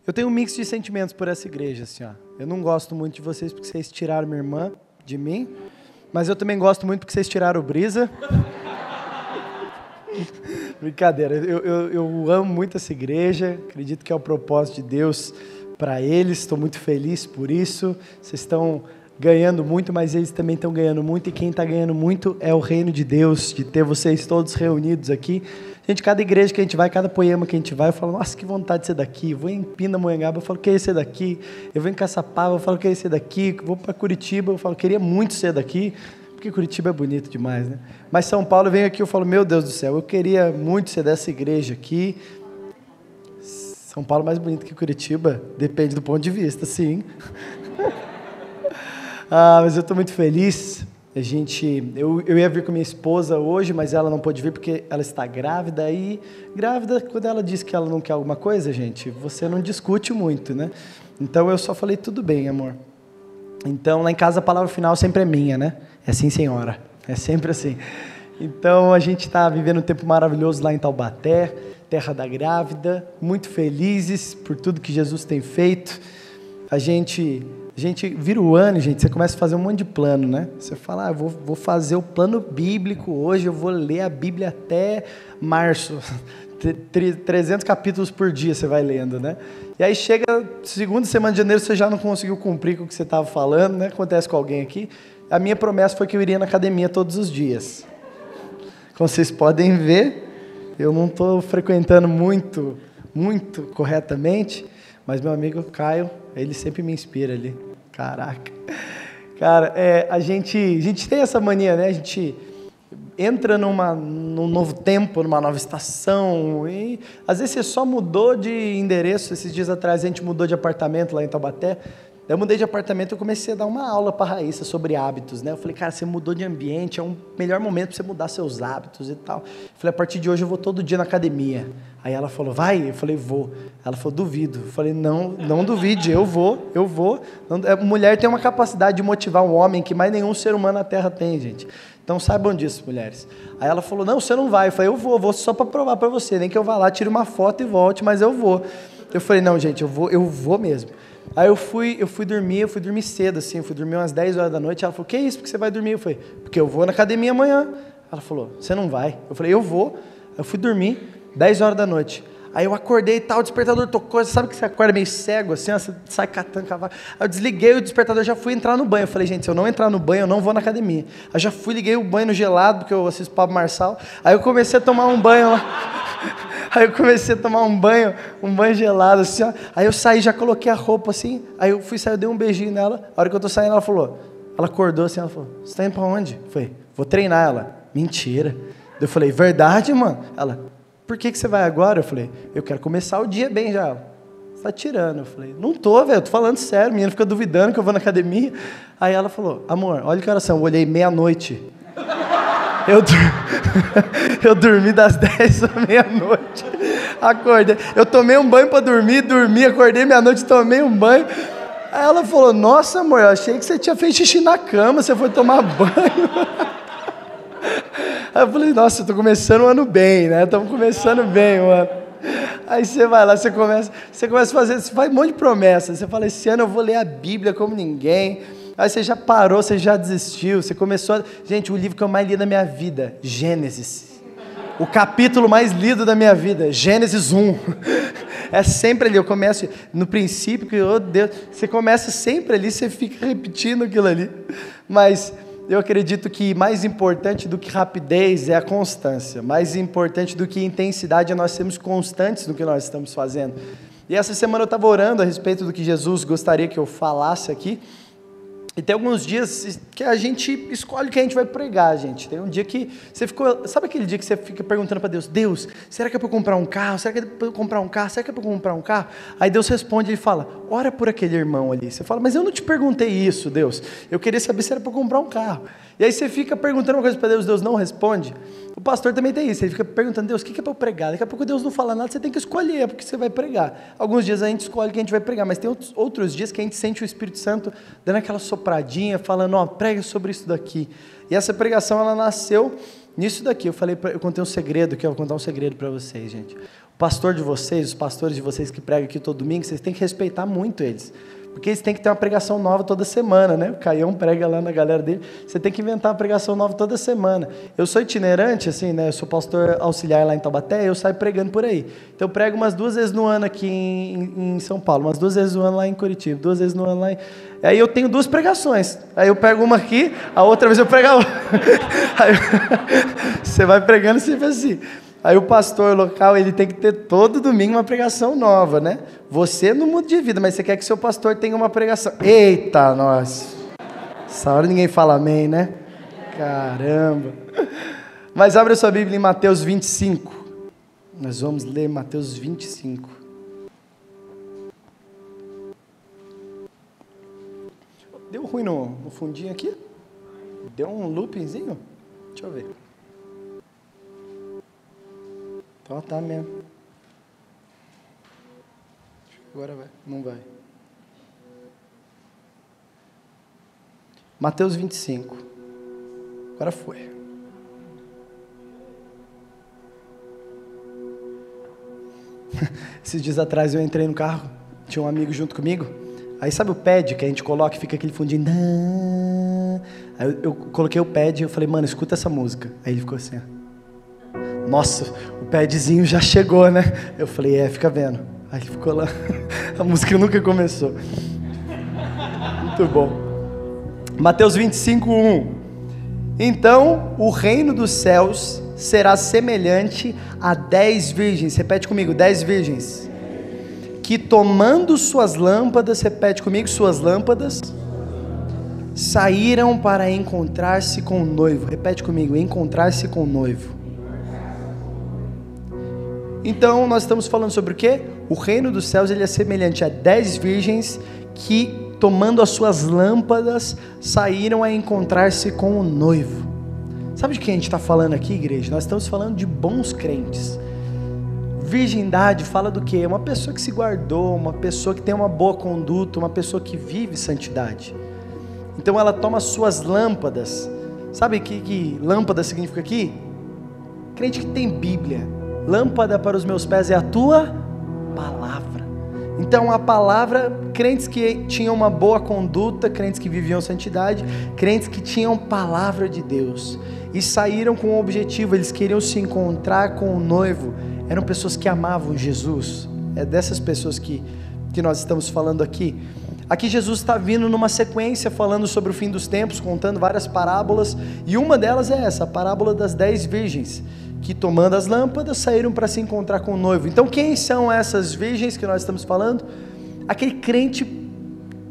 Eu tenho um mix de sentimentos por essa igreja, assim, ó. Eu não gosto muito de vocês porque vocês tiraram minha irmã de mim, mas eu também gosto muito porque vocês tiraram o Brisa. Brincadeira, eu amo muito essa igreja, acredito que é o propósito de Deus para eles, estou muito feliz por isso. Vocês estão ganhando muito, mas eles também estão ganhando muito, e quem está ganhando muito é o reino de Deus, de ter vocês todos reunidos aqui. Gente, cada igreja que a gente vai, cada poema que a gente vai, eu falo, nossa, que vontade de ser daqui. Eu vou em Pindamonhangaba, eu falo, queria ser daqui. Eu vou em Caçapava, eu falo, queria ser daqui. Vou para Curitiba, eu falo, queria muito ser daqui, porque Curitiba é bonito demais, né? Mas São Paulo, eu venho aqui, eu falo, meu Deus do céu, eu queria muito ser dessa igreja aqui. São Paulo é mais bonito que Curitiba, depende do ponto de vista, sim. Mas eu estou muito feliz. Eu ia vir com minha esposa hoje, mas ela não pôde vir porque ela está grávida. E grávida, quando ela diz que ela não quer alguma coisa, gente, você não discute muito, né? Então eu só falei, tudo bem, amor. Então lá em casa a palavra final sempre é minha, né? É sim, senhora. É sempre assim. Então a gente está vivendo um tempo maravilhoso lá em Taubaté, terra da grávida, muito felizes por tudo que Jesus tem feito. A gente vira o ano, gente, você começa a fazer um monte de plano, né? Você fala, eu vou fazer o plano bíblico hoje, eu vou ler a Bíblia até março. 300 capítulos por dia você vai lendo, né? E aí chega segunda semana de janeiro, você já não conseguiu cumprir com o que você estava falando, né? Acontece com alguém aqui. A minha promessa foi que eu iria na academia todos os dias. Como vocês podem ver, eu não estou frequentando muito corretamente, mas meu amigo Caio, ele sempre me inspira ali. Caraca. Cara, a gente tem essa mania, né? A gente entra num novo tempo, numa nova estação, e às vezes você só mudou de endereço. Esses dias atrás a gente mudou de apartamento lá em Taubaté. Eu mudei de apartamento, eu comecei a dar uma aula para a Raíssa sobre hábitos, né? Eu falei, cara, você mudou de ambiente, é um melhor momento para você mudar seus hábitos e tal. Eu falei, a partir de hoje eu vou todo dia na academia. Aí ela falou, vai? Eu falei, vou. Ela falou, duvido. Eu falei, não duvide, eu vou. Mulher tem uma capacidade de motivar um homem que mais nenhum ser humano na Terra tem, gente. Então saibam disso, mulheres. Aí ela falou, não, você não vai. Eu falei, eu vou só para provar para você, nem que eu vá lá, tire uma foto e volte, mas eu vou. Eu falei, não, gente, eu vou mesmo. Aí eu fui dormir cedo, assim, eu fui dormir umas 10 horas da noite. Ela falou, que isso, porque você vai dormir? Eu falei, porque eu vou na academia amanhã. Ela falou, você não vai? Eu falei, eu vou. Eu fui dormir, 10 horas da noite. Aí eu acordei e tal, o despertador tocou, sabe que você acorda meio cego, assim, ó, você sai catando cavalo. Aí eu desliguei o despertador, já fui entrar no banho. Eu falei, gente, se eu não entrar no banho, eu não vou na academia. Aí já liguei o banho no gelado, porque eu assisto Pablo Marçal. Aí eu comecei a tomar um banho lá. Aí eu comecei a tomar um banho gelado, assim, ó. Aí eu saí, já coloquei a roupa, assim. Aí eu fui sair, eu dei um beijinho nela. A hora que eu tô saindo, ela acordou assim, ela falou, você tá indo pra onde? Eu falei, vou treinar. Ela, mentira. Eu falei, verdade, mano? Ela, por que você vai agora? Eu falei, eu quero começar o dia bem já. Você tá tirando. Eu falei, não tô, velho, eu tô falando sério. A menina fica duvidando que eu vou na academia. Aí ela falou, amor, olha que horas são. Eu olhei, meia-noite. Eu dormi das 10 à meia-noite. Acordei. Eu tomei um banho para dormir, acordei meia-noite, tomei um banho. Aí ela falou, nossa, amor, eu achei que você tinha feito xixi na cama, você foi tomar banho. Aí eu falei, nossa, eu tô começando o ano bem, né? Estamos começando bem o ano. Aí você vai lá, você começa a fazer, você faz um monte de promessas. Você fala, esse ano eu vou ler a Bíblia como ninguém. Aí você já parou, você já desistiu, você começou... Gente, o livro que eu mais li na minha vida, Gênesis. O capítulo mais lido da minha vida, Gênesis 1. É sempre ali, eu começo no princípio, que, oh Deus, você começa sempre ali, você fica repetindo aquilo ali. Mas eu acredito que mais importante do que rapidez é a constância. Mais importante do que intensidade é nós sermos constantes no que nós estamos fazendo. E essa semana eu estava orando a respeito do que Jesus gostaria que eu falasse aqui. E tem alguns dias que a gente escolhe o que a gente vai pregar, gente. Tem um dia que você ficou... Sabe aquele dia que você fica perguntando para Deus, Deus, será que é para eu comprar um carro? Será que é para eu comprar um carro? Será que é para eu comprar um carro? Aí Deus responde e fala, ora por aquele irmão ali. Você fala, mas eu não te perguntei isso, Deus. Eu queria saber se era para eu comprar um carro. E aí você fica perguntando uma coisa para Deus, Deus não responde. O pastor também tem isso, ele fica perguntando, Deus, o que é para eu pregar? Daqui a pouco Deus não fala nada, você tem que escolher porque você vai pregar. Alguns dias a gente escolhe o que a gente vai pregar, mas tem outros dias que a gente sente o Espírito Santo dando aquela sopradinha, falando, ó, prega sobre isso daqui. E essa pregação, ela nasceu nisso daqui. Eu contei um segredo, que eu vou contar um segredo para vocês, gente. O pastor de vocês, os pastores de vocês que pregam aqui todo domingo, vocês têm que respeitar muito eles. Porque eles têm que ter uma pregação nova toda semana, né? O Caião prega lá na galera dele. Você tem que inventar uma pregação nova toda semana. Eu sou itinerante, assim, né? Eu sou pastor auxiliar lá em Taubaté, eu saio pregando por aí. Então eu prego umas 2 vezes no ano aqui em São Paulo, umas 2 vezes no ano lá em Curitiba, 2 vezes no ano lá em... Aí eu tenho 2 pregações. Aí eu pego uma aqui, a outra vez eu prego a outra. Aí você vai pregando sempre assim. Aí o pastor local, ele tem que ter todo domingo uma pregação nova, né? Você não muda de vida, mas você quer que seu pastor tenha uma pregação. Eita, nós! Essa hora ninguém fala amém, né? Caramba! Mas abre a sua Bíblia em Mateus 25. Nós vamos ler Mateus 25. Deu ruim no fundinho aqui? Deu um loopingzinho? Deixa eu ver. Então tá mesmo. Agora vai. Não vai. Mateus 25. Agora foi. Esses dias atrás eu entrei no carro, tinha um amigo junto comigo. Aí sabe o pad que a gente coloca e fica aquele fundinho? Aí eu coloquei o pad e eu falei, mano, escuta essa música. Aí ele ficou assim, ó. Nossa, o padzinho já chegou, né? Eu falei, fica vendo. Aí ele ficou lá. A música nunca começou. Muito bom. Mateus 25, 1. Então, o reino dos céus será semelhante a 10 virgens. Repete comigo, 10 virgens. Que tomando suas lâmpadas, repete comigo, suas lâmpadas, saíram para encontrar-se com o noivo. Repete comigo, encontrar-se com o noivo. Então, nós estamos falando sobre o quê? O reino dos céus, ele é semelhante a 10 virgens que, tomando as suas lâmpadas, saíram a encontrar-se com o noivo. Sabe de quem a gente está falando aqui, igreja? Nós estamos falando de bons crentes. Virgindade fala do quê? Uma pessoa que se guardou, uma pessoa que tem uma boa conduta, uma pessoa que vive santidade. Então, ela toma as suas lâmpadas. Sabe o que lâmpada significa aqui? Crente que tem Bíblia. Lâmpada para os meus pés é a tua palavra. Então a palavra, crentes que tinham uma boa conduta, crentes que viviam santidade, crentes que tinham palavra de Deus e saíram com um objetivo, eles queriam se encontrar com o noivo, eram pessoas que amavam Jesus. É dessas pessoas que nós estamos falando aqui. Aqui Jesus está vindo numa sequência falando sobre o fim dos tempos, contando várias parábolas, e uma delas é essa, a parábola das 10 virgens, que tomando as lâmpadas saíram para se encontrar com o noivo. Então quem são essas virgens que nós estamos falando? Aquele crente,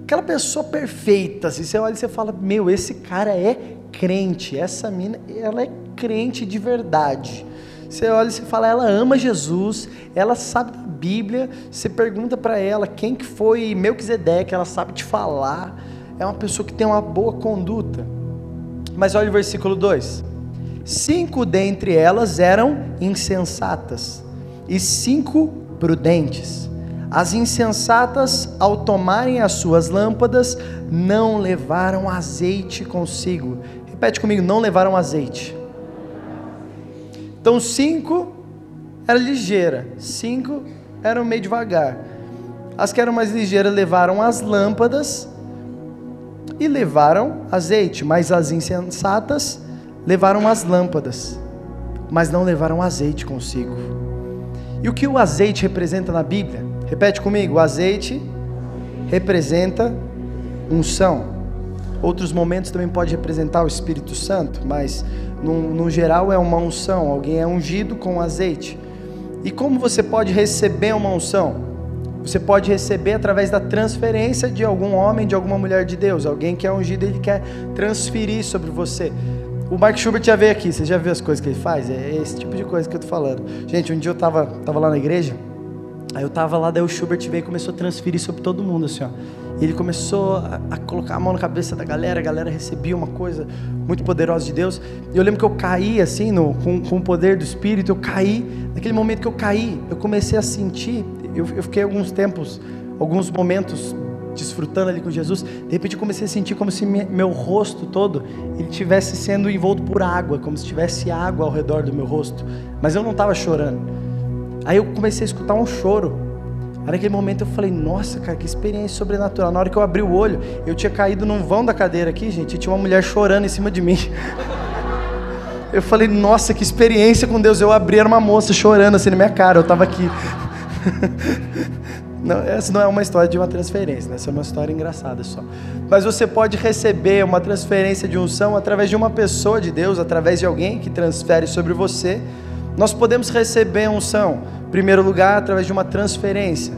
aquela pessoa perfeita, assim, você olha e você fala, meu, esse cara é crente, essa mina, ela é crente de verdade. Você olha e você fala, ela ama Jesus, ela sabe da Bíblia, você pergunta para ela quem que foi Melquisedeque, ela sabe te falar, é uma pessoa que tem uma boa conduta. Mas olha o versículo 2, 5 dentre elas eram insensatas, e 5 prudentes. As insensatas, ao tomarem as suas lâmpadas, não levaram azeite consigo. Repete comigo, não levaram azeite. Então 5 era ligeira, 5 eram meio devagar. As que eram mais ligeiras levaram as lâmpadas e levaram azeite, mas as insensatas levaram as lâmpadas, mas não levaram azeite consigo. E o que o azeite representa na Bíblia? Repete comigo, o azeite representa unção. Outros momentos também pode representar o Espírito Santo, mas no geral é uma unção, alguém é ungido com azeite. E como você pode receber uma unção? Você pode receber através da transferência de algum homem, de alguma mulher de Deus. Alguém que é ungido, ele quer transferir sobre você. O Mark Schubert já veio aqui, você já viu as coisas que ele faz? É esse tipo de coisa que eu tô falando. Gente, um dia eu tava lá na igreja, aí eu tava lá, daí o Schubert veio e começou a transferir sobre todo mundo, assim, ó. E ele começou a colocar a mão na cabeça da galera, a galera recebia uma coisa muito poderosa de Deus. E eu lembro que eu caí, assim, com o poder do Espírito, eu caí, naquele momento que eu caí, eu comecei a sentir, eu fiquei alguns momentos desfrutando ali com Jesus, de repente eu comecei a sentir como se meu rosto todo, ele estivesse sendo envolto por água, como se tivesse água ao redor do meu rosto, mas eu não estava chorando. Aí eu comecei a escutar um choro. Aí naquele momento eu falei, nossa, cara, que experiência sobrenatural. Na hora que eu abri o olho, eu tinha caído num vão da cadeira aqui, gente, e tinha uma mulher chorando em cima de mim. Eu falei, nossa, que experiência com Deus. Eu abri, era uma moça chorando assim na minha cara, eu tava aqui. Não, essa não é uma história de uma transferência, né? Essa é uma história engraçada só. Mas você pode receber uma transferência de unção através de uma pessoa de Deus, através de alguém que transfere sobre você. Nós podemos receber unção, em primeiro lugar, através de uma transferência.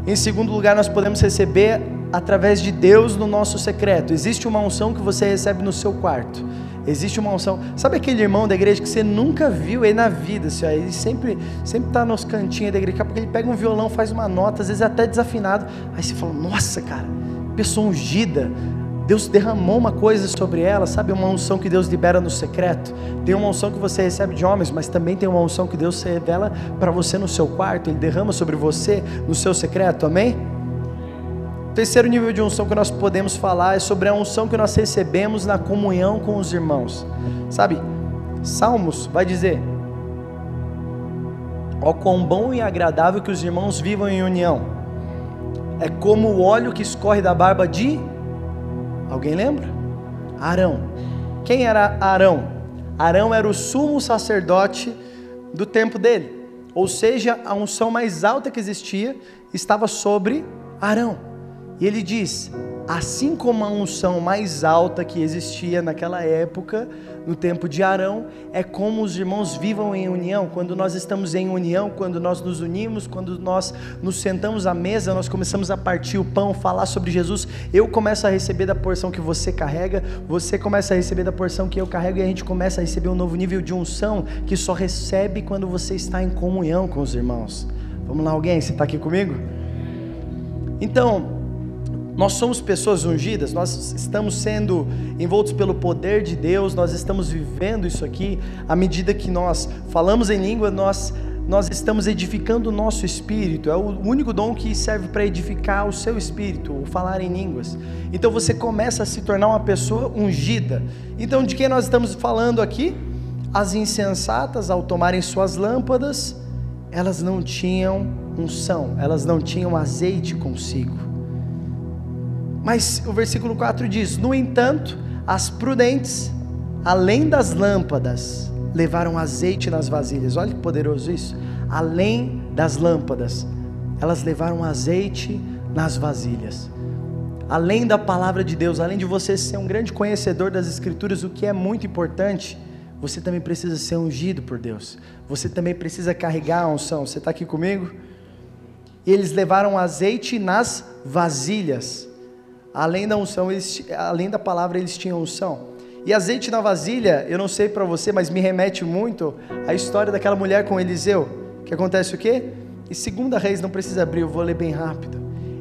Em segundo lugar, nós podemos receber através de Deus no nosso secreto. Existe uma unção que você recebe no seu quarto. Existe uma unção. Sabe aquele irmão da igreja que você nunca viu aí na vida? Assim, ó, ele sempre está nos cantinhos da igreja. Daqui a pouco ele pega um violão, faz uma nota, às vezes até desafinado. Aí você fala, nossa, cara, pessoa ungida. Deus derramou uma coisa sobre ela, sabe? Uma unção que Deus libera no secreto. Tem uma unção que você recebe de homens, mas também tem uma unção que Deus revela para você no seu quarto. Ele derrama sobre você no seu secreto, amém? O terceiro nível de unção que nós podemos falar é sobre a unção que nós recebemos na comunhão com os irmãos. Sabe, Salmos vai dizer: ó, quão bom e agradável que os irmãos vivam em união. É como o óleo que escorre da barba de... Alguém lembra? Arão. Quem era Arão? Arão era o sumo sacerdote do tempo dele. Ou seja, a unção mais alta que existia estava sobre Arão. E ele diz, assim como a unção mais alta que existia naquela época, no tempo de Arão, é como os irmãos vivam em união. Quando nós estamos em união, quando nós nos unimos, quando nós nos sentamos à mesa, nós começamos a partir o pão, falar sobre Jesus, eu começo a receber da porção que você carrega, você começa a receber da porção que eu carrego, e a gente começa a receber um novo nível de unção, que só recebe quando você está em comunhão com os irmãos. Vamos lá, alguém, você está aqui comigo? Então, nós somos pessoas ungidas, nós estamos sendo envoltos pelo poder de Deus, nós estamos vivendo isso aqui. À medida que nós falamos em língua, nós estamos edificando o nosso espírito. É o único dom que serve para edificar o seu espírito, o falar em línguas. Então você começa a se tornar uma pessoa ungida. Então de quem nós estamos falando aqui? As insensatas, ao tomarem suas lâmpadas, elas não tinham unção, elas não tinham azeite consigo. Mas o versículo 4 diz: no entanto, as prudentes, além das lâmpadas, levaram azeite nas vasilhas. Olha que poderoso isso. Além das lâmpadas, elas levaram azeite nas vasilhas. Além da palavra de Deus, além de você ser um grande conhecedor das Escrituras, o que é muito importante, você também precisa ser ungido por Deus. Você também precisa carregar a unção. Você está aqui comigo? E eles levaram azeite nas vasilhas. Além da unção, além da palavra, eles tinham unção. E azeite na vasilha, eu não sei para você, mas me remete muito à história daquela mulher com Eliseu. Que acontece o quê? E 2 Reis, não precisa abrir, eu vou ler bem rápido.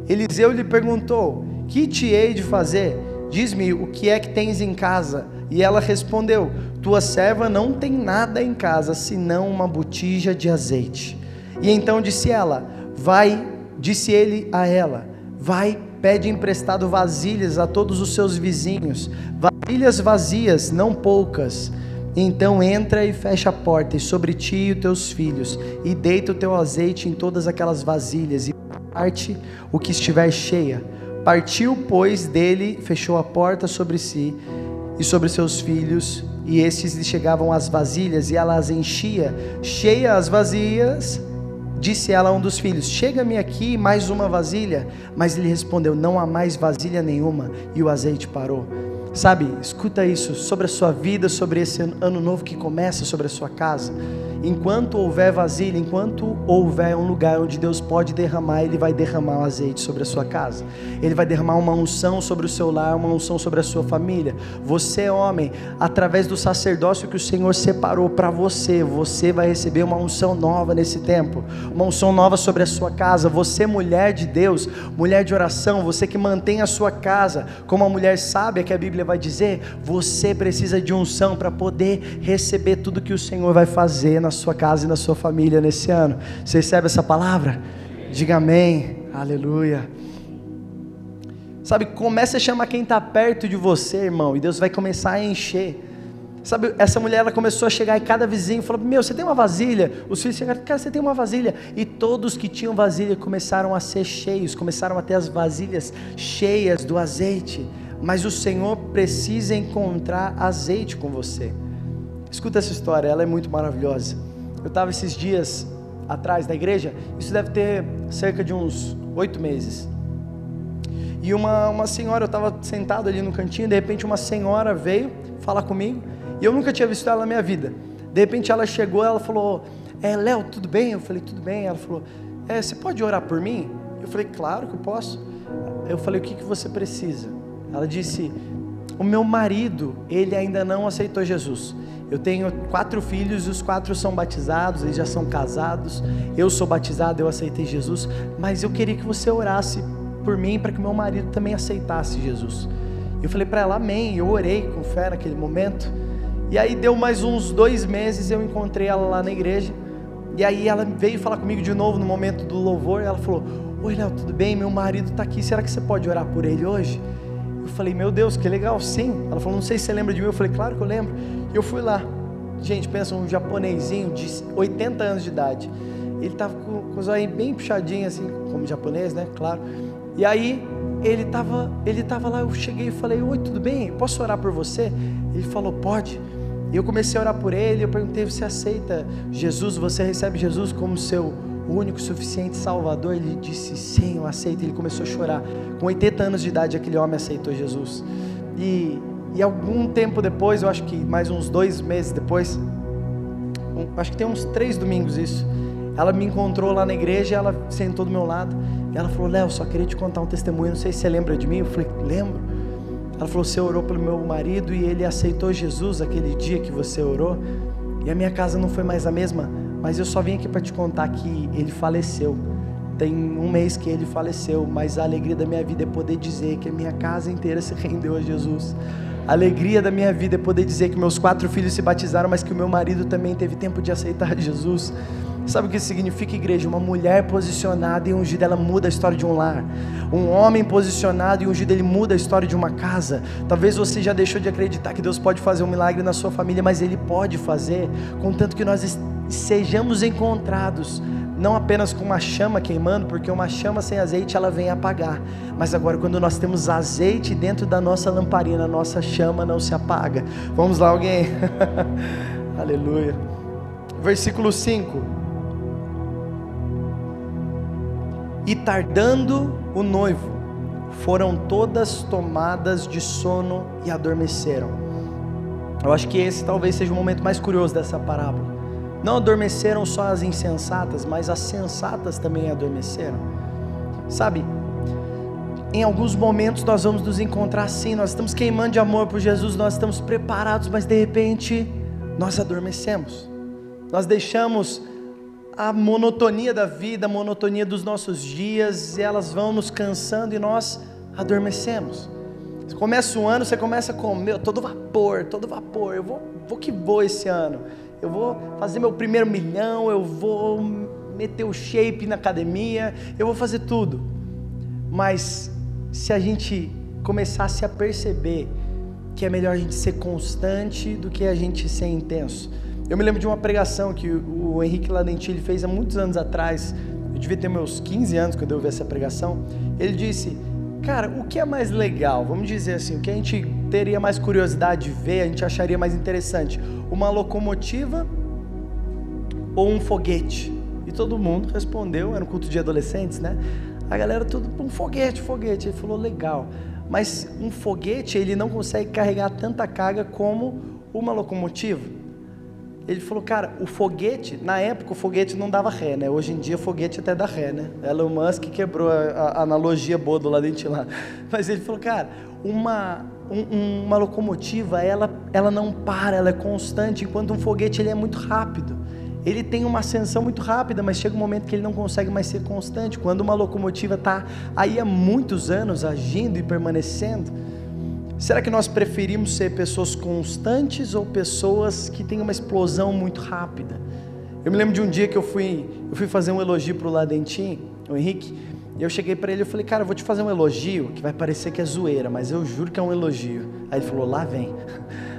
Eliseu lhe perguntou: que te hei de fazer? Diz-me o que é que tens em casa. E ela respondeu: tua serva não tem nada em casa, senão uma botija de azeite. E então disse ele a ela: vai, pede emprestado vasilhas a todos os seus vizinhos, vasilhas vazias, não poucas. Então entra e fecha a porta, e sobre ti e os teus filhos, e deita o teu azeite em todas aquelas vasilhas, e parte o que estiver cheia. Partiu, pois, dele, fechou a porta sobre si e sobre seus filhos, e estes lhe chegavam as vasilhas, e ela as enchia. Cheia as vasilhas, disse ela a um dos filhos: chega-me aqui mais uma vasilha. Mas ele respondeu: não há mais vasilha nenhuma. E o azeite parou. Sabe, escuta isso sobre a sua vida, sobre esse ano novo que começa, sobre a sua casa. Enquanto houver vasilha, enquanto houver um lugar onde Deus pode derramar, Ele vai derramar o azeite sobre a sua casa. Ele vai derramar uma unção sobre o seu lar, uma unção sobre a sua família. Você, homem, através do sacerdócio que o Senhor separou para você, você vai receber uma unção nova nesse tempo, uma unção nova sobre a sua casa. Você, mulher de Deus, mulher de oração, você que mantém a sua casa como uma mulher sábia, que a Bíblia vai dizer, você precisa de unção para poder receber tudo que o Senhor vai fazer na sua casa e na sua família nesse ano. Você recebe essa palavra? Diga amém, aleluia. Sabe, comece a chamar quem está perto de você, irmão, e Deus vai começar a encher. Sabe, essa mulher, ela começou a chegar e cada vizinho falou: meu, você tem uma vasilha? Os filhos chegaram: cara, você tem uma vasilha? E todos que tinham vasilha começaram a ser cheios, começaram a ter as vasilhas cheias do azeite. Mas o Senhor precisa encontrar azeite com você. Escuta essa história, ela é muito maravilhosa. Eu estava esses dias atrás da igreja, isso deve ter cerca de uns 8 meses. E uma senhora, eu estava sentado ali no cantinho, de repente uma senhora veio falar comigo, e eu nunca tinha visto ela na minha vida. De repente ela chegou, ela falou: Léo, tudo bem? Eu falei: tudo bem. Ela falou: você pode orar por mim? Eu falei: claro que eu posso. Eu falei: o que você precisa? Ela disse: o meu marido, ele ainda não aceitou Jesus. Eu tenho 4 filhos e os 4 são batizados, eles já são casados. Eu sou batizado, eu aceitei Jesus, mas eu queria que você orasse por mim, para que meu marido também aceitasse Jesus. Eu falei para ela: amém. Eu orei com fé naquele momento. E aí deu mais uns 2 meses, eu encontrei ela lá na igreja. E aí ela veio falar comigo de novo no momento do louvor. Ela falou: oi, Léo, tudo bem? Meu marido está aqui, será que você pode orar por ele hoje? Eu falei: meu Deus, que legal, sim. Ela falou: não sei se você lembra de mim. Eu falei: claro que eu lembro. E eu fui lá. Gente, pensa, um japonesinho de 80 anos de idade. Ele estava com os olhos bem puxadinhos assim, como japonês, né? Claro. E aí ele estava lá, eu cheguei e falei: oi, tudo bem? Posso orar por você? Ele falou: pode. E eu comecei a orar por ele. Eu perguntei: você aceita Jesus? Você recebe Jesus como seu único, suficiente Salvador? Ele disse: sim, eu aceito. Ele começou a chorar. Com 80 anos de idade, aquele homem aceitou Jesus. E algum tempo depois, eu acho que mais uns 2 meses depois, acho que tem uns 3 domingos isso, ela me encontrou lá na igreja, ela sentou do meu lado, e ela falou: Léo, só queria te contar um testemunho, não sei se você lembra de mim. Eu falei: lembro. Ela falou: você orou pelo meu marido e ele aceitou Jesus aquele dia que você orou, e a minha casa não foi mais a mesma, mas eu só vim aqui para te contar que ele faleceu. Tem 1 mês que ele faleceu, mas a alegria da minha vida é poder dizer que a minha casa inteira se rendeu a Jesus. A alegria da minha vida é poder dizer que meus 4 filhos se batizaram, mas que o meu marido também teve tempo de aceitar Jesus. Sabe o que isso significa, igreja? Uma mulher posicionada e ungida, ela muda a história de um lar. Um homem posicionado e ungido, ele muda a história de uma casa. Talvez você já deixou de acreditar que Deus pode fazer um milagre na sua família, mas Ele pode fazer, contanto que nós sejamos encontrados, não apenas com uma chama queimando, porque uma chama sem azeite ela vem apagar, mas agora quando nós temos azeite dentro da nossa lamparina, a nossa chama não se apaga. Vamos lá, alguém? Aleluia. Versículo 5: e tardando o noivo, foram todas tomadas de sono e adormeceram. Eu acho que esse talvez seja o momento mais curioso dessa parábola. Não adormeceram só as insensatas, mas as sensatas também adormeceram. Sabe, em alguns momentos nós vamos nos encontrar assim, nós estamos queimando de amor por Jesus, nós estamos preparados, mas de repente nós adormecemos. Nós deixamos a monotonia da vida, a monotonia dos nossos dias, e elas vão nos cansando e nós adormecemos. Você começa o ano, você começa com: meu, todo vapor, eu vou que vou esse ano. Eu vou fazer meu primeiro 1 milhão, eu vou meter o shape na academia, eu vou fazer tudo. Mas se a gente começasse a perceber que é melhor a gente ser constante do que a gente ser intenso. Eu me lembro de uma pregação que o Henrique Ladenti ele fez há muitos anos atrás. Eu devia ter meus 15 anos quando eu ouvi essa pregação. Ele disse: cara, o que é mais legal? Vamos dizer assim, o que a gente teria mais curiosidade de ver, a gente acharia mais interessante, uma locomotiva ou um foguete? E todo mundo respondeu, era um culto de adolescentes, né? A galera tudo: um foguete. Ele falou: legal, mas um foguete ele não consegue carregar tanta carga como uma locomotiva. Ele falou: cara, o foguete, na época o foguete não dava ré, né? Hoje em dia o foguete até dá ré, né? Elon Musk quebrou a analogia boa do Ladenti lá. Mas ele falou: cara, uma locomotiva, ela não para, ela é constante, enquanto um foguete ele é muito rápido. Ele tem uma ascensão muito rápida, mas chega um momento que ele não consegue mais ser constante. Quando uma locomotiva está aí há muitos anos agindo e permanecendo, será que nós preferimos ser pessoas constantes ou pessoas que têm uma explosão muito rápida? Eu me lembro de um dia que eu fui fazer um elogio para o Ladenti, o Henrique, E eu cheguei para ele e falei, cara, eu vou te fazer um elogio, que vai parecer que é zoeira, mas eu juro que é um elogio. Aí ele falou, lá vem.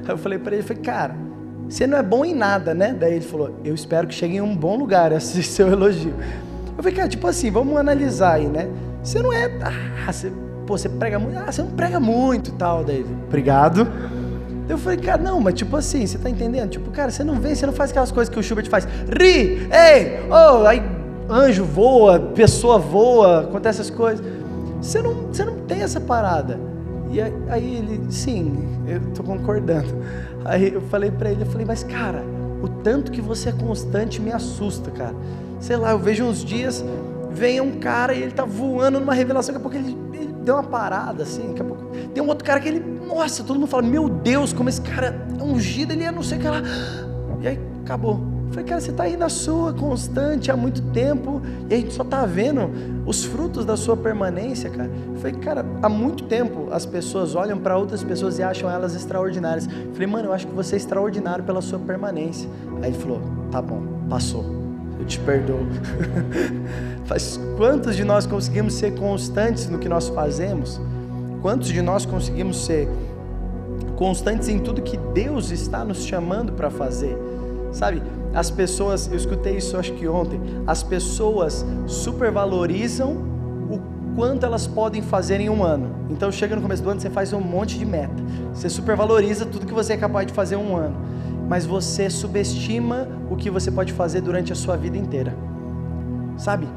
Aí eu falei para ele, cara, você não é bom em nada, né? Daí ele falou, eu espero que chegue em um bom lugar esse seu elogio. Eu falei, cara, tipo assim, vamos analisar aí, né? Você não é, você prega muito, você não prega muito e tal. Daí ele, obrigado. Eu falei, cara, não, mas tipo assim, você tá entendendo? Tipo, cara, você não vem, você não faz aquelas coisas que o Schubert faz. Ri, ei, oh, aí anjo voa, pessoa voa, acontece essas coisas. Você não tem essa parada. E aí ele, sim, eu tô concordando. Aí eu falei pra ele, mas cara, o tanto que você é constante me assusta, cara. Sei lá, eu vejo uns dias, vem um cara e ele tá voando numa revelação, daqui a pouco ele deu uma parada, assim, daqui a pouco tem um outro cara que ele, nossa, todo mundo fala, meu Deus, como esse cara é ungido, ele é não sei o que lá, e aí acabou. Eu falei, cara, você está aí na sua constante há muito tempo, e a gente só está vendo os frutos da sua permanência, cara. Eu falei, cara, há muito tempo as pessoas olham para outras pessoas e acham elas extraordinárias. Eu falei, mano, eu acho que você é extraordinário pela sua permanência. Aí ele falou, tá bom, passou, eu te perdoo. Mas quantos de nós conseguimos ser constantes no que nós fazemos? Quantos de nós conseguimos ser constantes em tudo que Deus está nos chamando para fazer? Sabe, as pessoas, eu escutei isso acho que ontem, as pessoas supervalorizam o quanto elas podem fazer em um ano. Então chega no começo do ano, você faz um monte de meta, você supervaloriza tudo que você é capaz de fazer em um ano, mas você subestima o que você pode fazer durante a sua vida inteira, sabe?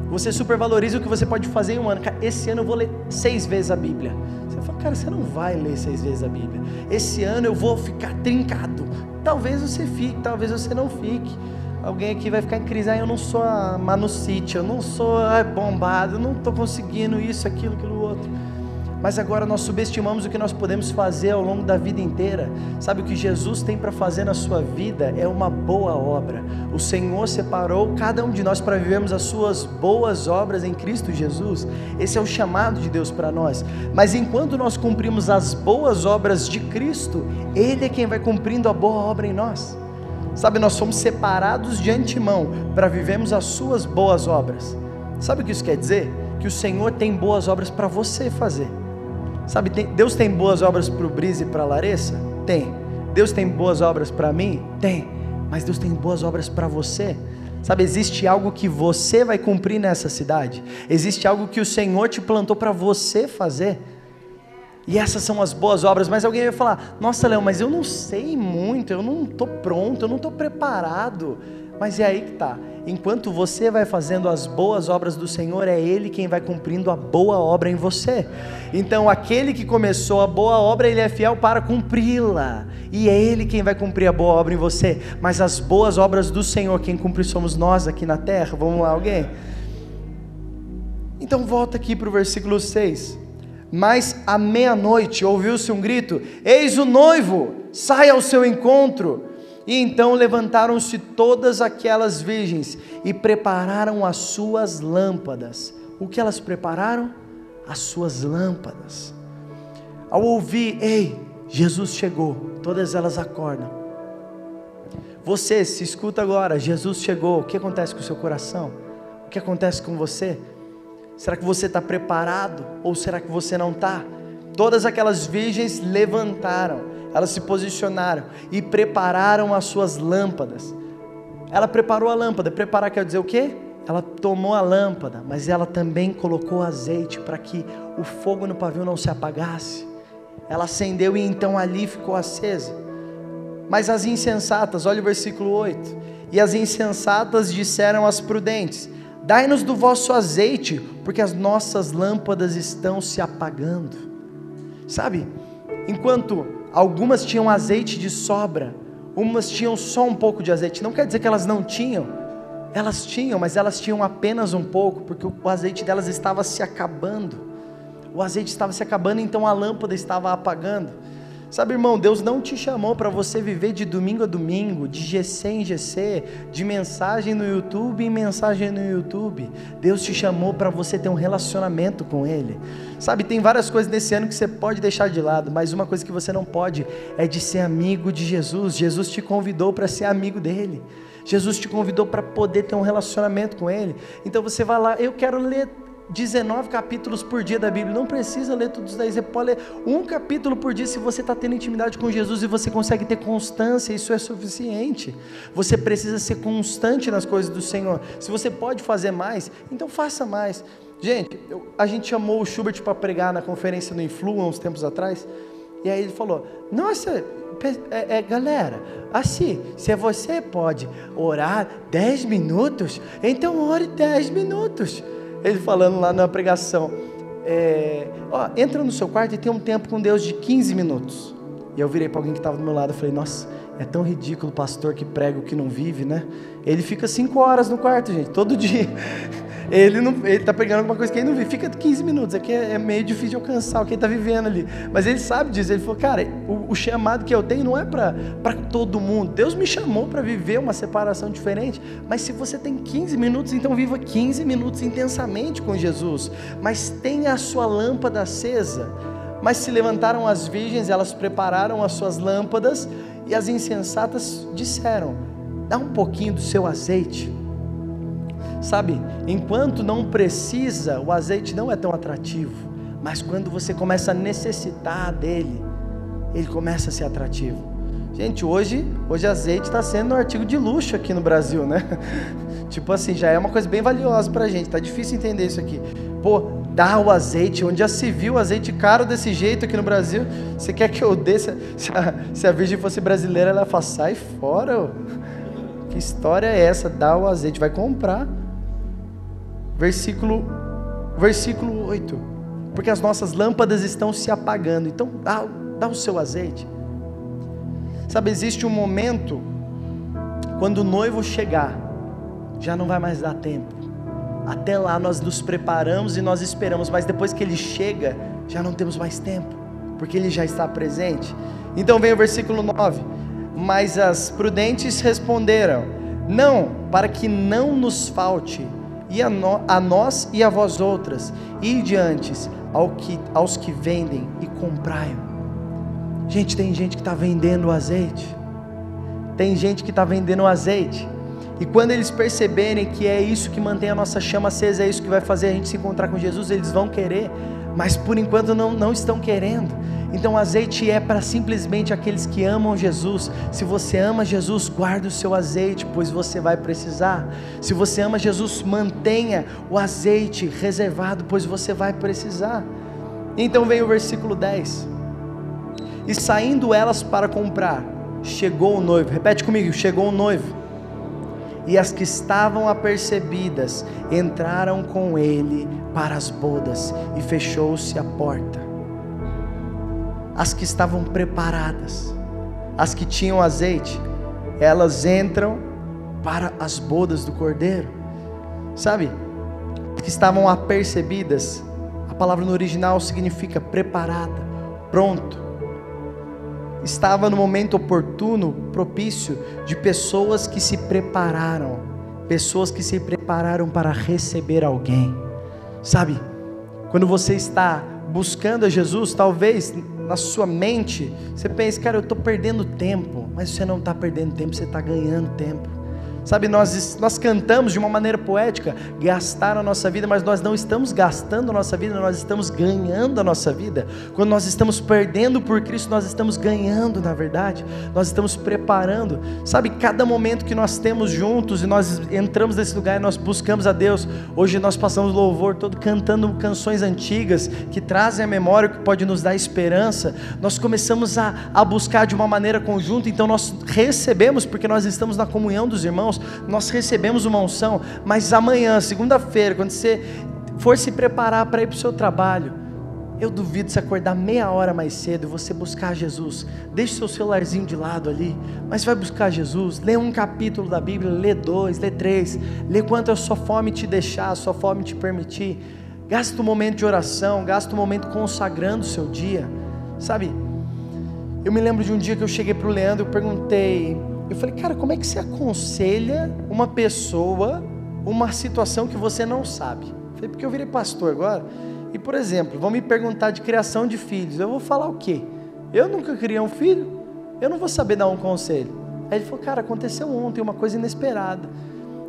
Você supervaloriza o que você pode fazer em um ano. Cara, esse ano eu vou ler 6 vezes a Bíblia. Você fala, cara, você não vai ler 6 vezes a Bíblia. Esse ano eu vou ficar trincado. Talvez você fique, talvez você não fique. Alguém aqui vai ficar em crise, eu não sou a Manu City, eu não sou bombado, eu não estou conseguindo isso, aquilo outro. Mas agora nós subestimamos o que nós podemos fazer ao longo da vida inteira. Sabe, o que Jesus tem para fazer na sua vida é uma boa obra. O Senhor separou cada um de nós para vivermos as suas boas obras em Cristo Jesus. Esse é o chamado de Deus para nós. Mas enquanto nós cumprimos as boas obras de Cristo, Ele é quem vai cumprindo a boa obra em nós. Sabe, nós somos separados de antemão para vivermos as suas boas obras. Sabe o que isso quer dizer? Que o Senhor tem boas obras para você fazer. Sabe, Deus tem boas obras para o Brise e para a Larissa? Tem. Deus tem boas obras para mim? Tem. Mas Deus tem boas obras para você. Sabe, existe algo que você vai cumprir nessa cidade. Existe algo que o Senhor te plantou para você fazer. E essas são as boas obras. Mas alguém vai falar, nossa, Léo, mas eu não sei muito, eu não estou pronto, eu não estou preparado. Mas é aí que está. Enquanto você vai fazendo as boas obras do Senhor, é Ele quem vai cumprindo a boa obra em você. Então aquele que começou a boa obra, Ele é fiel para cumpri-la, e é Ele quem vai cumprir a boa obra em você. Mas as boas obras do Senhor, quem cumpre somos nós aqui na terra. Vamos lá, alguém? Então volta aqui para o versículo 6. Mas à meia-noite ouviu-se um grito, eis o noivo, sai ao seu encontro. E então levantaram-se todas aquelas virgens e prepararam as suas lâmpadas. O que elas prepararam? As suas lâmpadas. Ao ouvir, ei, Jesus chegou, todas elas acordam. Você se escuta agora, Jesus chegou, o que acontece com o seu coração? O que acontece com você? Será que você está preparado ou será que você não está? Todas aquelas virgens levantaram, elas se posicionaram e prepararam as suas lâmpadas. Ela preparou a lâmpada. Preparar quer dizer o quê? Ela tomou a lâmpada, mas ela também colocou azeite para que o fogo no pavio não se apagasse. Ela acendeu e então ali ficou acesa. Mas as insensatas, olha o versículo 8. E as insensatas disseram às prudentes, dai-nos do vosso azeite, porque as nossas lâmpadas estão se apagando. Sabe, enquanto algumas tinham azeite de sobra, umas tinham só um pouco de azeite, não quer dizer que elas não tinham, elas tinham, mas elas tinham apenas um pouco, porque o azeite delas estava se acabando, o azeite estava se acabando, então a lâmpada estava apagando. Sabe, irmão, Deus não te chamou para você viver de domingo a domingo, de GC em GC, de mensagem no YouTube em mensagem no YouTube. Deus te chamou para você ter um relacionamento com Ele. Sabe, tem várias coisas nesse ano que você pode deixar de lado, mas uma coisa que você não pode é de ser amigo de Jesus. Jesus te convidou para ser amigo dEle. Jesus te convidou para poder ter um relacionamento com Ele. Então você vai lá, eu quero ler 19 capítulos por dia da Bíblia, não precisa ler todos daí, você pode ler um capítulo por dia. Se você está tendo intimidade com Jesus e você consegue ter constância, isso é suficiente. Você precisa ser constante nas coisas do Senhor. Se você pode fazer mais, então faça mais. Gente, a gente chamou o Schubert para pregar na conferência do Influa uns tempos atrás, e aí ele falou, nossa, galera, assim, se você pode orar 10 minutos, então ore 10 minutos. Ele falando lá na pregação, entra no seu quarto e tem um tempo com Deus de 15 minutos. E eu virei para alguém que estava do meu lado e falei, nossa, é tão ridículo o pastor que prega o que não vive, né? Ele fica 5 horas no quarto, gente, todo dia. Ele está pregando alguma coisa que ele não vive, fica 15 minutos, aqui é meio difícil de alcançar o que ele está vivendo ali, mas ele sabe disso. Ele falou, cara, o chamado que eu tenho não é para todo mundo. Deus me chamou para viver uma separação diferente, mas se você tem 15 minutos, então viva 15 minutos intensamente com Jesus, mas tenha a sua lâmpada acesa. Mas se levantaram as virgens, elas prepararam as suas lâmpadas, e as insensatas disseram, dá um pouquinho do seu azeite. Sabe, enquanto não precisa, o azeite não é tão atrativo, mas quando você começa a necessitar dele, ele começa a ser atrativo. Gente, hoje azeite está sendo um artigo de luxo aqui no Brasil, né? Tipo assim, já é uma coisa bem valiosa pra gente, tá difícil entender isso aqui. Pô, dá o azeite, onde já se viu azeite caro desse jeito aqui no Brasil. Você quer que eu dê? Se a virgem fosse brasileira, ela ia falar, sai fora, que história é essa? Dá o azeite, vai comprar. Versículo 8, porque as nossas lâmpadas estão se apagando, então dá o seu azeite. Sabe, existe um momento, quando o noivo chegar, já não vai mais dar tempo. Até lá nós nos preparamos e nós esperamos, mas depois que ele chega, já não temos mais tempo, porque ele já está presente. Então vem o versículo 9, mas as prudentes responderam, não, para que não nos falte, e a nós e a vós outras, e diante aos que vendem e comprai. Gente, tem gente que está vendendo o azeite, e quando eles perceberem que é isso que mantém a nossa chama acesa, é isso que vai fazer a gente se encontrar com Jesus, eles vão querer, mas por enquanto não estão querendo. Então o azeite é para simplesmente aqueles que amam Jesus. Se você ama Jesus, guarde o seu azeite, pois você vai precisar. Se você ama Jesus, mantenha o azeite reservado, pois você vai precisar. Então vem o versículo 10, e saindo elas para comprar, chegou o noivo. Repete comigo, chegou o noivo, e as que estavam apercebidas entraram com ele para as bodas, e fechou-se a porta. As que estavam preparadas, as que tinham azeite, elas entram para as bodas do Cordeiro. Sabe, as que estavam apercebidas, a palavra no original significa preparada, pronto. Estava no momento oportuno, propício, de pessoas que se prepararam para receber alguém. Sabe, quando você está buscando a Jesus, talvez na sua mente você pense, cara, eu estou perdendo tempo, mas você não está perdendo tempo, você está ganhando tempo. Sabe, nós cantamos de uma maneira poética, gastar a nossa vida, mas nós não estamos gastando a nossa vida, nós estamos ganhando a nossa vida. Quando nós estamos perdendo por Cristo, nós estamos ganhando, na verdade, nós estamos preparando. Sabe, cada momento que nós temos juntos, e nós entramos nesse lugar, e nós buscamos a Deus. Hoje nós passamos louvor todo cantando canções antigas, que trazem a memória, que pode nos dar esperança. Nós começamos a buscar de uma maneira conjunta, então nós recebemos, porque nós estamos na comunhão dos irmãos, nós recebemos uma unção. Mas amanhã, segunda-feira, quando você for se preparar para ir para o seu trabalho, eu duvido você acordar meia hora mais cedo e você buscar Jesus. Deixe seu celularzinho de lado ali, mas vai buscar Jesus. Lê um capítulo da Bíblia, lê 2, lê 3, lê quanto a sua fome te deixar, a sua fome te permitir. Gasta um momento de oração, gasta um momento consagrando o seu dia. Sabe, eu me lembro de um dia que eu cheguei para o Leandro, eu falei, cara, como é que você aconselha uma pessoa, uma situação que você não sabe? Eu falei, porque eu virei pastor agora, e por exemplo, vão me perguntar de criação de filhos, eu vou falar o quê? Eu nunca criei um filho, eu não vou saber dar um conselho. Aí ele falou, cara, aconteceu ontem uma coisa inesperada.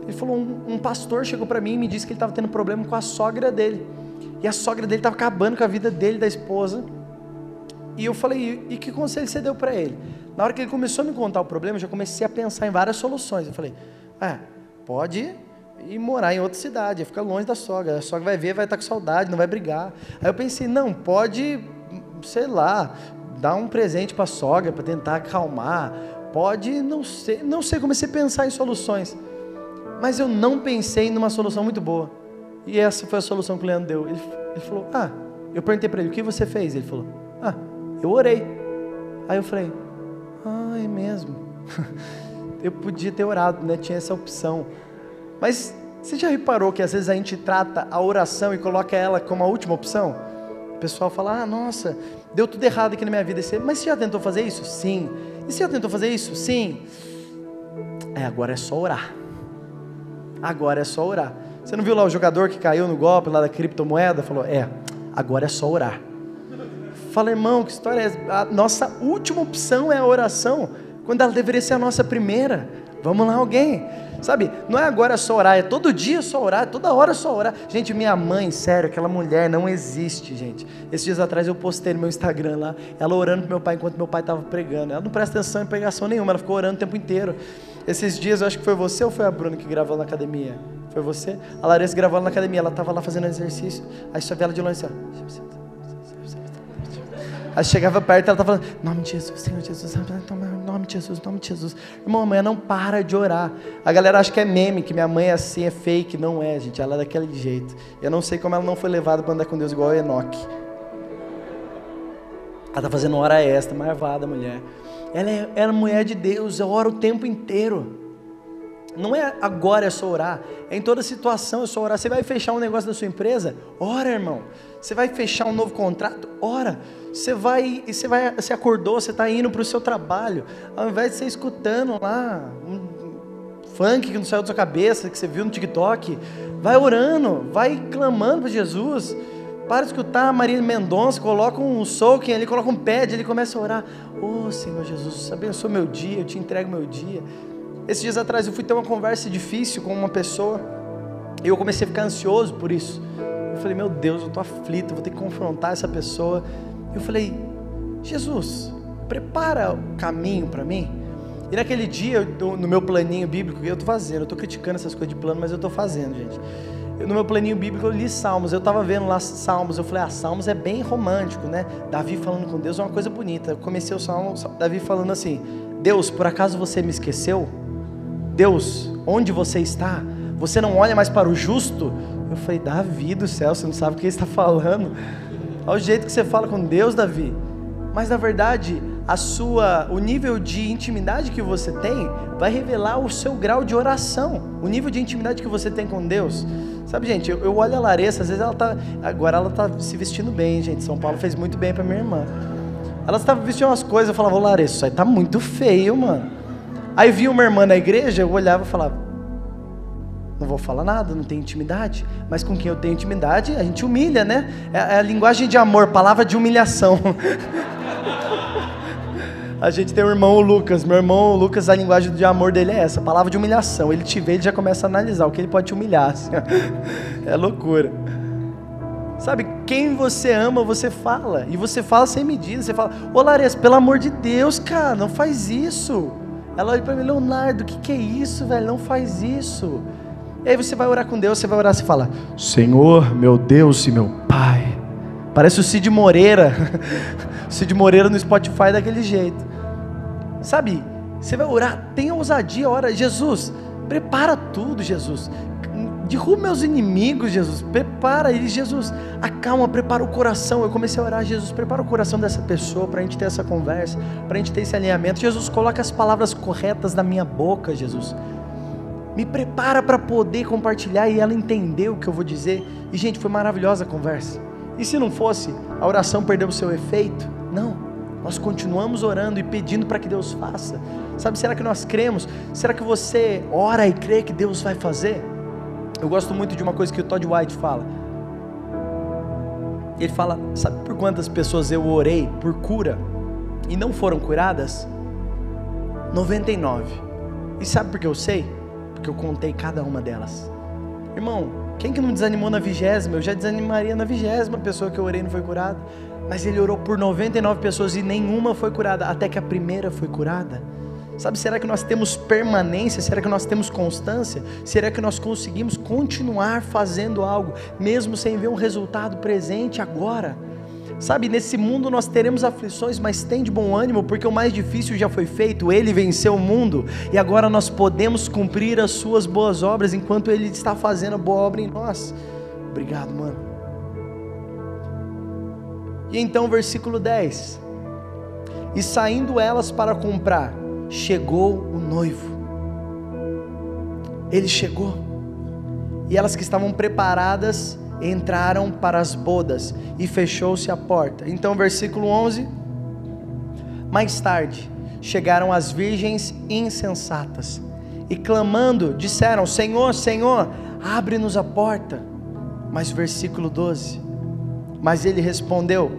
Ele falou, um pastor chegou para mim e me disse que ele estava tendo problema com a sogra dele. E a sogra dele estava acabando com a vida dele, da esposa. E eu falei, e que conselho você deu para ele? Na hora que ele começou a me contar o problema, eu já comecei a pensar em várias soluções. Eu falei, pode ir morar em outra cidade, fica longe da sogra. A sogra vai ver, vai estar com saudade, não vai brigar. Aí eu pensei, não, pode, sei lá, dar um presente para a sogra, para tentar acalmar. Pode, não sei, comecei a pensar em soluções. Mas eu não pensei numa solução muito boa. E essa foi a solução que o Leandro deu. Ele falou, eu perguntei para ele, o que você fez? Ele falou, eu orei. Aí eu falei, é mesmo. Eu podia ter orado, né? Tinha essa opção. Mas você já reparou que às vezes a gente trata a oração e coloca ela como a última opção? O pessoal fala, nossa, deu tudo errado aqui na minha vida. Mas você já tentou fazer isso? Sim. E você já tentou fazer isso? Sim. Agora é só orar. Agora é só orar. Você não viu lá o jogador que caiu no golpe lá da criptomoeda? Falou, agora é só orar. Fala, irmão, que história é essa? A nossa última opção é a oração, quando ela deveria ser a nossa primeira. Vamos lá, alguém. Sabe, não é agora só orar, é todo dia só orar, toda hora só orar. Gente, minha mãe, sério, aquela mulher não existe, gente. Esses dias atrás eu postei no meu Instagram lá, ela orando pro meu pai enquanto meu pai estava pregando. Ela não presta atenção em pregação nenhuma, ela ficou orando o tempo inteiro. Esses dias, eu acho que foi você ou foi a Bruna que gravou na academia? Foi você? A Larissa gravou na academia, ela estava lá fazendo exercício, aí só vê ela de longe assim, ó. Aí chegava perto, ela estava falando, nome de Jesus, Senhor Jesus, nome de Jesus, nome de Jesus. Irmão, a mãe não para de orar. A galera acha que é meme, que minha mãe é assim, é fake. Não é, gente, ela é daquele jeito. Eu não sei como ela não foi levada para andar com Deus igual a Enoque. Ela está fazendo hora extra, marvada mulher. Ela é mulher de Deus, ela ora o tempo inteiro. Não é agora é só orar, é em toda situação é só orar. Você vai fechar um negócio da sua empresa? Ora, irmão. Você vai fechar um novo contrato? Ora. Você acordou, você está indo para o seu trabalho, ao invés de você escutando lá um funk que não saiu da sua cabeça, que você viu no TikTok, vai orando, vai clamando para Jesus. Para de escutar a Marília Mendonça, coloca um soaking ali, coloca um pad ali, começa a orar. Senhor Jesus, abençoa meu dia, eu te entrego meu dia. Esses dias atrás eu fui ter uma conversa difícil com uma pessoa e eu comecei a ficar ansioso por isso. Eu falei, meu Deus, eu estou aflito, eu vou ter que confrontar essa pessoa. Eu falei, Jesus, prepara o caminho para mim. E naquele dia, no meu planinho bíblico, eu estou fazendo, eu estou criticando essas coisas de plano, mas eu estou fazendo, gente. No meu planinho bíblico eu li Salmos, eu estava vendo lá Salmos, eu falei, Salmos é bem romântico, né? Davi falando com Deus é uma coisa bonita. Eu comecei o Salmo, Davi falando assim, Deus, por acaso você me esqueceu? Deus, onde você está? Você não olha mais para o justo? Eu falei, Davi do céu, você não sabe o que ele está falando? Olha o jeito que você fala com Deus, Davi. Mas na verdade, o nível de intimidade que você tem vai revelar o seu grau de oração, o nível de intimidade que você tem com Deus. Sabe, gente, eu olho a Larissa, às vezes agora ela está se vestindo bem, gente. São Paulo fez muito bem para minha irmã. Ela estava vestindo umas coisas, eu falava, Larissa, isso aí tá muito feio, mano. Aí vinha uma irmã na igreja, eu olhava e falava, não vou falar nada, não tenho intimidade, mas com quem eu tenho intimidade, a gente humilha, né? É a linguagem de amor, palavra de humilhação. A gente tem um irmão, o Lucas, meu irmão, o Lucas, a linguagem de amor dele é essa, palavra de humilhação. Ele te vê, ele já começa a analisar o que ele pode te humilhar, assim. É loucura. Sabe, quem você ama, você fala, e você fala sem medida, você fala, ô Larissa, pelo amor de Deus, cara, não faz isso. Ela olha para mim, Leonardo, o que é isso, velho? Não faz isso. E aí você vai orar com Deus, você vai orar, você fala, Senhor, meu Deus e meu Pai. Parece o Cid Moreira. O Cid Moreira no Spotify daquele jeito. Sabe, você vai orar, tenha ousadia, ora, Jesus, prepara tudo, Jesus. Derruba meus inimigos, Jesus. Prepara eles, Jesus. Acalma, prepara o coração. Eu comecei a orar, Jesus, prepara o coração dessa pessoa para a gente ter essa conversa, para a gente ter esse alinhamento. Jesus, coloca as palavras corretas na minha boca, Jesus. Me prepara para poder compartilhar e ela entender o que eu vou dizer. E, gente, foi maravilhosa a conversa. E se não fosse, a oração perdeu o seu efeito? Não. Nós continuamos orando e pedindo para que Deus faça. Sabe, será que nós cremos? Será que você ora e crê que Deus vai fazer? Eu gosto muito de uma coisa que o Todd White fala. Ele fala, sabe por quantas pessoas eu orei por cura e não foram curadas? 99. E sabe por que eu sei? Porque porque eu contei cada uma delas. Irmão, quem que não desanimou na 20ª? Eu já desanimaria na 20ª pessoa que eu orei não foi curada. Mas ele orou por 99 pessoas e nenhuma foi curada, até que a primeira foi curada. Sabe, será que nós temos permanência? Será que nós temos constância? Será que nós conseguimos continuar fazendo algo, mesmo sem ver um resultado presente agora? Sabe, nesse mundo nós teremos aflições, mas tem de bom ânimo, porque o mais difícil já foi feito, Ele venceu o mundo, e agora nós podemos cumprir as suas boas obras, enquanto Ele está fazendo a boa obra em nós. Obrigado, mano. E então versículo 10, e saindo elas para comprar, chegou o noivo. Ele chegou, e elas que estavam preparadas entraram para as bodas, e fechou-se a porta. Então versículo 11, mais tarde chegaram as virgens insensatas, e clamando, disseram: Senhor, Senhor, abre-nos a porta. Mas versículo 12, mas ele respondeu: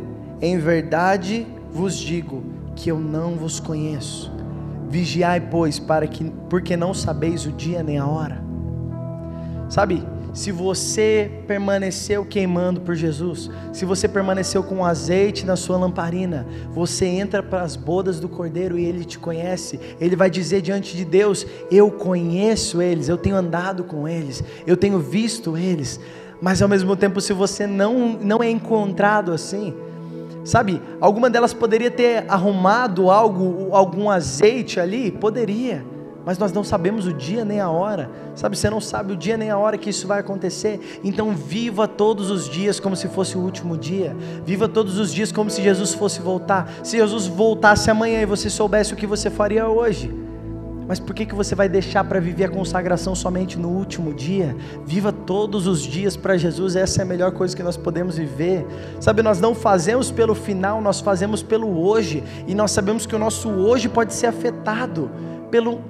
em verdade vos digo que eu não vos conheço. Vigiai, pois, porque não sabeis o dia nem a hora. Sabe, se você permaneceu queimando por Jesus, se você permaneceu com azeite na sua lamparina, você entra para as bodas do Cordeiro e Ele te conhece. Ele vai dizer diante de Deus: eu conheço eles, eu tenho andado com eles, eu tenho visto eles. Mas ao mesmo tempo, se você não é encontrado assim, sabe, alguma delas poderia ter arrumado algum azeite ali, poderia, mas nós não sabemos o dia nem a hora, sabe, você não sabe o dia nem a hora que isso vai acontecer. Então viva todos os dias como se fosse o último dia, viva todos os dias como se Jesus fosse voltar. Se Jesus voltasse amanhã e você soubesse o que você faria hoje, mas por que você vai deixar para viver a consagração somente no último dia? Viva todos os dias para Jesus, essa é a melhor coisa que nós podemos viver. Sabe, nós não fazemos pelo final, nós fazemos pelo hoje, e nós sabemos que o nosso hoje pode ser afetado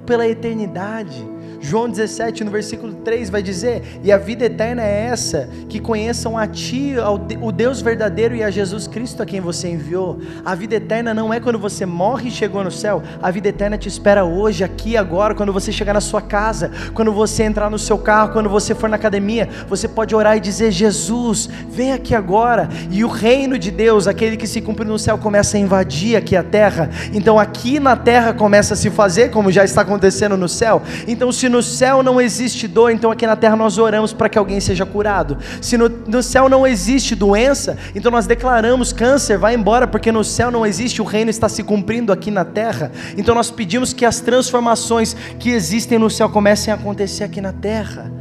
pela eternidade. João 17 no versículo 3 vai dizer: e a vida eterna é essa, que conheçam a Ti, o Deus verdadeiro, e a Jesus Cristo a quem você enviou. A vida eterna não é quando você morre e chegou no céu. A vida eterna te espera hoje, aqui, agora, quando você chegar na sua casa, quando você entrar no seu carro, quando você for na academia, você pode orar e dizer: Jesus, vem aqui agora, e o reino de Deus, aquele que se cumpre no céu, começa a invadir aqui a terra. Então aqui na terra começa a se fazer como já está acontecendo no céu. Então se no céu não existe dor, então aqui na terra nós oramos para que alguém seja curado. Se no céu não existe doença, então nós declaramos: câncer, vai embora, porque no céu não existe, o reino está se cumprindo aqui na terra. Então nós pedimos que as transformações que existem no céu comecem a acontecer aqui na terra.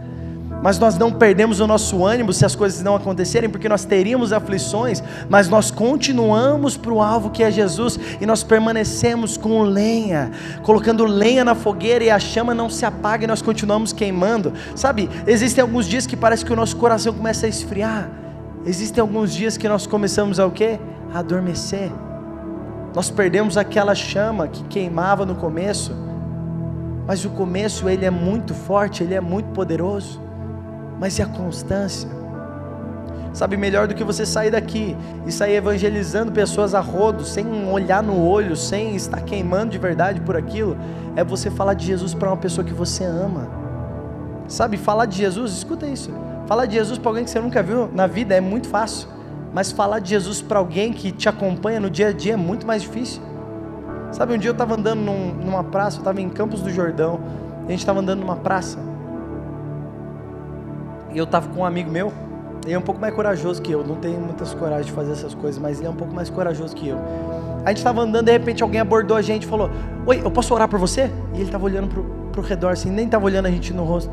Mas nós não perdemos o nosso ânimo se as coisas não acontecerem, porque nós teríamos aflições, mas nós continuamos para o alvo que é Jesus, e nós permanecemos com lenha, colocando lenha na fogueira, e a chama não se apaga, e nós continuamos queimando. Sabe, existem alguns dias que parece que o nosso coração começa a esfriar, existem alguns dias que nós começamos a o quê? A adormecer. Nós perdemos aquela chama que queimava no começo, mas o começo ele é muito forte, ele é muito poderoso. Mas e a constância? Sabe, melhor do que você sair daqui e sair evangelizando pessoas a rodo, sem olhar no olho, sem estar queimando de verdade por aquilo, é você falar de Jesus para uma pessoa que você ama. Sabe, falar de Jesus, escuta isso, falar de Jesus para alguém que você nunca viu na vida é muito fácil, mas falar de Jesus para alguém que te acompanha no dia a dia é muito mais difícil. Sabe, um dia eu estava andando numa praça, eu estava em Campos do Jordão, e a gente estava andando numa praça, e eu estava com um amigo meu, ele é um pouco mais corajoso que eu, não tenho muitas coragem de fazer essas coisas, mas ele é um pouco mais corajoso que eu. A gente estava andando, de repente alguém abordou a gente e falou: oi, eu posso orar por você? E ele estava olhando pro redor assim, nem estava olhando a gente no rosto.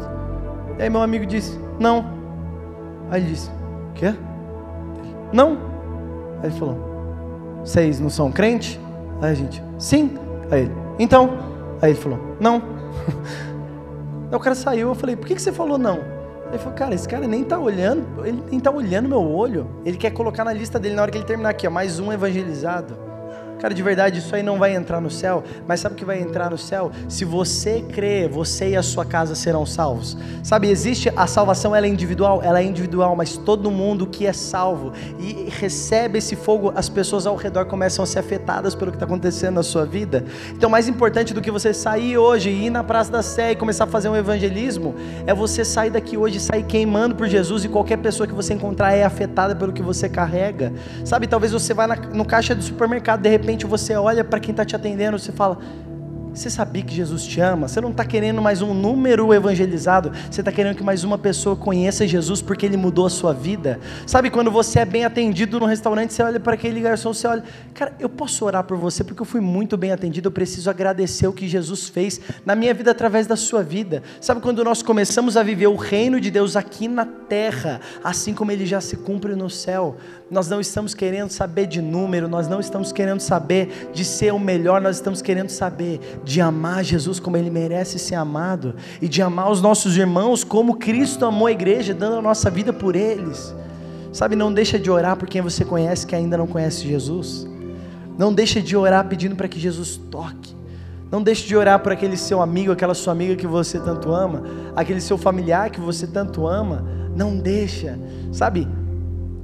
E aí meu amigo disse: não. Aí ele disse: quê? Não. Aí ele falou: vocês não são crente? Aí a gente: sim. Aí ele: então? Aí ele falou: não. Aí o cara saiu, eu falei: por que você falou não? Ele falou: cara, esse cara nem está olhando, ele nem está olhando meu olho, ele quer colocar na lista dele na hora que ele terminar aqui, ó, mais um evangelizado. Cara, de verdade, isso aí não vai entrar no céu, mas sabe o que vai entrar no céu? Se você crer, você e a sua casa serão salvos. Sabe, existe a salvação, ela é individual, mas todo mundo que é salvo e recebe esse fogo, as pessoas ao redor começam a ser afetadas pelo que está acontecendo na sua vida. Então, mais importante do que você sair hoje e ir na Praça da Sé e começar a fazer um evangelismo, é você sair daqui hoje e sair queimando por Jesus, e qualquer pessoa que você encontrar é afetada pelo que você carrega. Sabe, talvez você vá no caixa do supermercado, de repente você olha para quem está te atendendo, você fala: você sabia que Jesus te ama? Você não está querendo mais um número evangelizado, você está querendo que mais uma pessoa conheça Jesus porque Ele mudou a sua vida. Sabe, quando você é bem atendido no restaurante, você olha para aquele garçom, você olha: cara, eu posso orar por você porque eu fui muito bem atendido, eu preciso agradecer o que Jesus fez na minha vida através da sua vida. Sabe, quando nós começamos a viver o reino de Deus aqui na terra, assim como Ele já se cumpre no céu, nós não estamos querendo saber de número, nós não estamos querendo saber de ser o melhor, nós estamos querendo saber de amar Jesus como Ele merece ser amado, e de amar os nossos irmãos como Cristo amou a igreja, dando a nossa vida por eles. Sabe, não deixa de orar por quem você conhece que ainda não conhece Jesus. Não deixa de orar pedindo para que Jesus toque. Não deixe de orar por aquele seu amigo, aquela sua amiga que você tanto ama, aquele seu familiar que você tanto ama. Não deixa, sabe?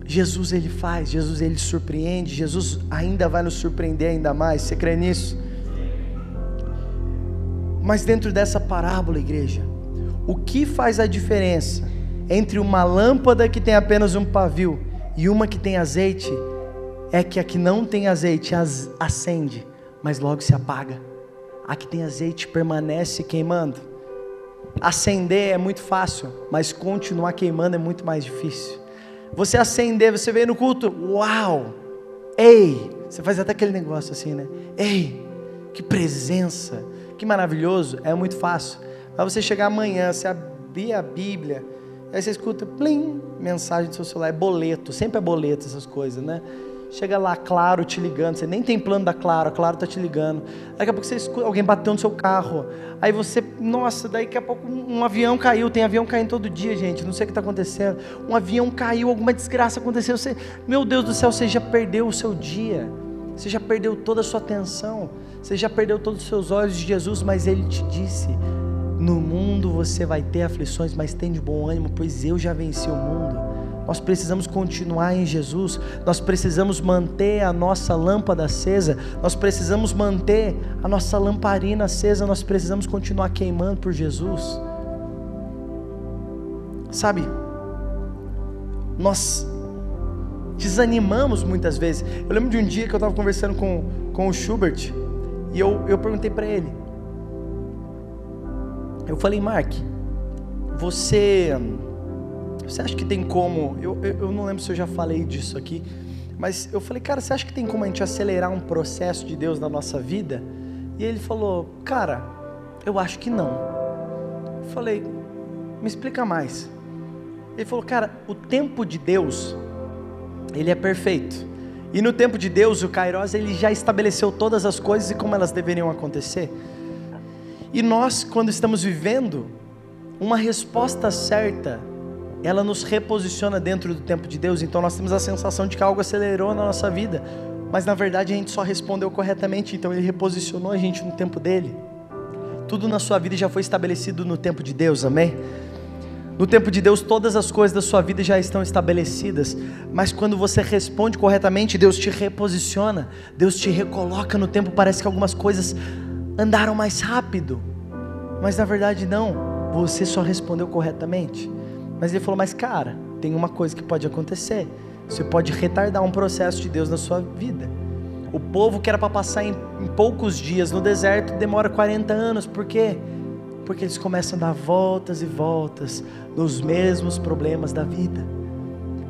Jesus Ele faz, Jesus Ele surpreende, Jesus ainda vai nos surpreender ainda mais. Você crê nisso? Mas dentro dessa parábola, igreja, o que faz a diferença entre uma lâmpada que tem apenas um pavio e uma que tem azeite, é que a que não tem azeite acende, mas logo se apaga. A que tem azeite permanece queimando. Acender é muito fácil, mas continuar queimando é muito mais difícil. Você acender, você veio no culto, uau, ei, você faz até aquele negócio assim, né? Ei, que presença, que maravilhoso, é muito fácil. Mas você chegar amanhã, você abrir a Bíblia, aí você escuta, plim, mensagem do seu celular, é boleto, sempre é boleto essas coisas, né? Chega lá, Claro te ligando, você nem tem plano da Claro, a Claro está te ligando. Daqui a pouco você escuta, alguém bateu no seu carro. Aí você, nossa, daqui a pouco um avião caiu. Tem avião caindo todo dia, gente, não sei o que está acontecendo. Um avião caiu, alguma desgraça aconteceu. Você, meu Deus do céu, você já perdeu o seu dia. Você já perdeu toda a sua atenção. Você já perdeu todos os seus olhos de Jesus. Mas Ele te disse: no mundo você vai ter aflições, mas tem de bom ânimo, pois eu já venci o mundo. Nós precisamos continuar em Jesus, nós precisamos manter a nossa lâmpada acesa, nós precisamos manter a nossa lamparina acesa, nós precisamos continuar queimando por Jesus. Sabe, nós desanimamos muitas vezes. Eu lembro de um dia que eu estava conversando com o Schubert, e eu perguntei para ele, eu falei: Mark, você acha que tem como, eu não lembro se eu já falei disso aqui, mas eu falei: cara, você acha que tem como a gente acelerar um processo de Deus na nossa vida? E ele falou: cara, eu acho que não. Eu falei: me explica mais. Ele falou: cara, o tempo de Deus, ele é perfeito, e no tempo de Deus, o Kairos, ele já estabeleceu todas as coisas e como elas deveriam acontecer, e nós, quando estamos vivendo uma resposta certa, ela nos reposiciona dentro do tempo de Deus. Então nós temos a sensação de que algo acelerou na nossa vida, mas na verdade a gente só respondeu corretamente. Então Ele reposicionou a gente no tempo dEle. Tudo na sua vida já foi estabelecido no tempo de Deus, amém? No tempo de Deus todas as coisas da sua vida já estão estabelecidas, mas quando você responde corretamente, Deus te reposiciona, Deus te recoloca no tempo. Parece que algumas coisas andaram mais rápido, mas na verdade não, você só respondeu corretamente. Mas Ele falou: mas cara, tem uma coisa que pode acontecer, você pode retardar um processo de Deus na sua vida. O povo que era para passar em poucos dias no deserto, demora 40 anos, por quê? Porque eles começam a dar voltas e voltas nos mesmos problemas da vida.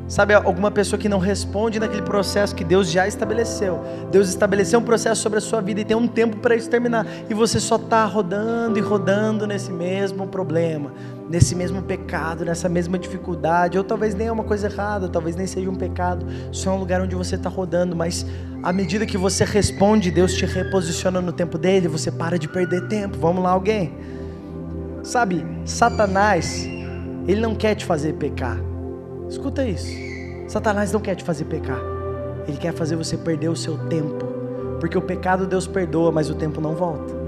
Sabe, alguma pessoa que não responde naquele processo que Deus já estabeleceu. Deus estabeleceu um processo sobre a sua vida e tem um tempo para isso terminar, e você só está rodando e rodando nesse mesmo problema, nesse mesmo pecado, nessa mesma dificuldade. Ou talvez nem é uma coisa errada, talvez nem seja um pecado, só é um lugar onde você está rodando. Mas à medida que você responde, Deus te reposiciona no tempo dele, você para de perder tempo. Vamos lá, alguém? Sabe, Satanás, ele não quer te fazer pecar. Escuta isso, Satanás não quer te fazer pecar, ele quer fazer você perder o seu tempo, Porque o pecado Deus perdoa, mas o tempo não volta.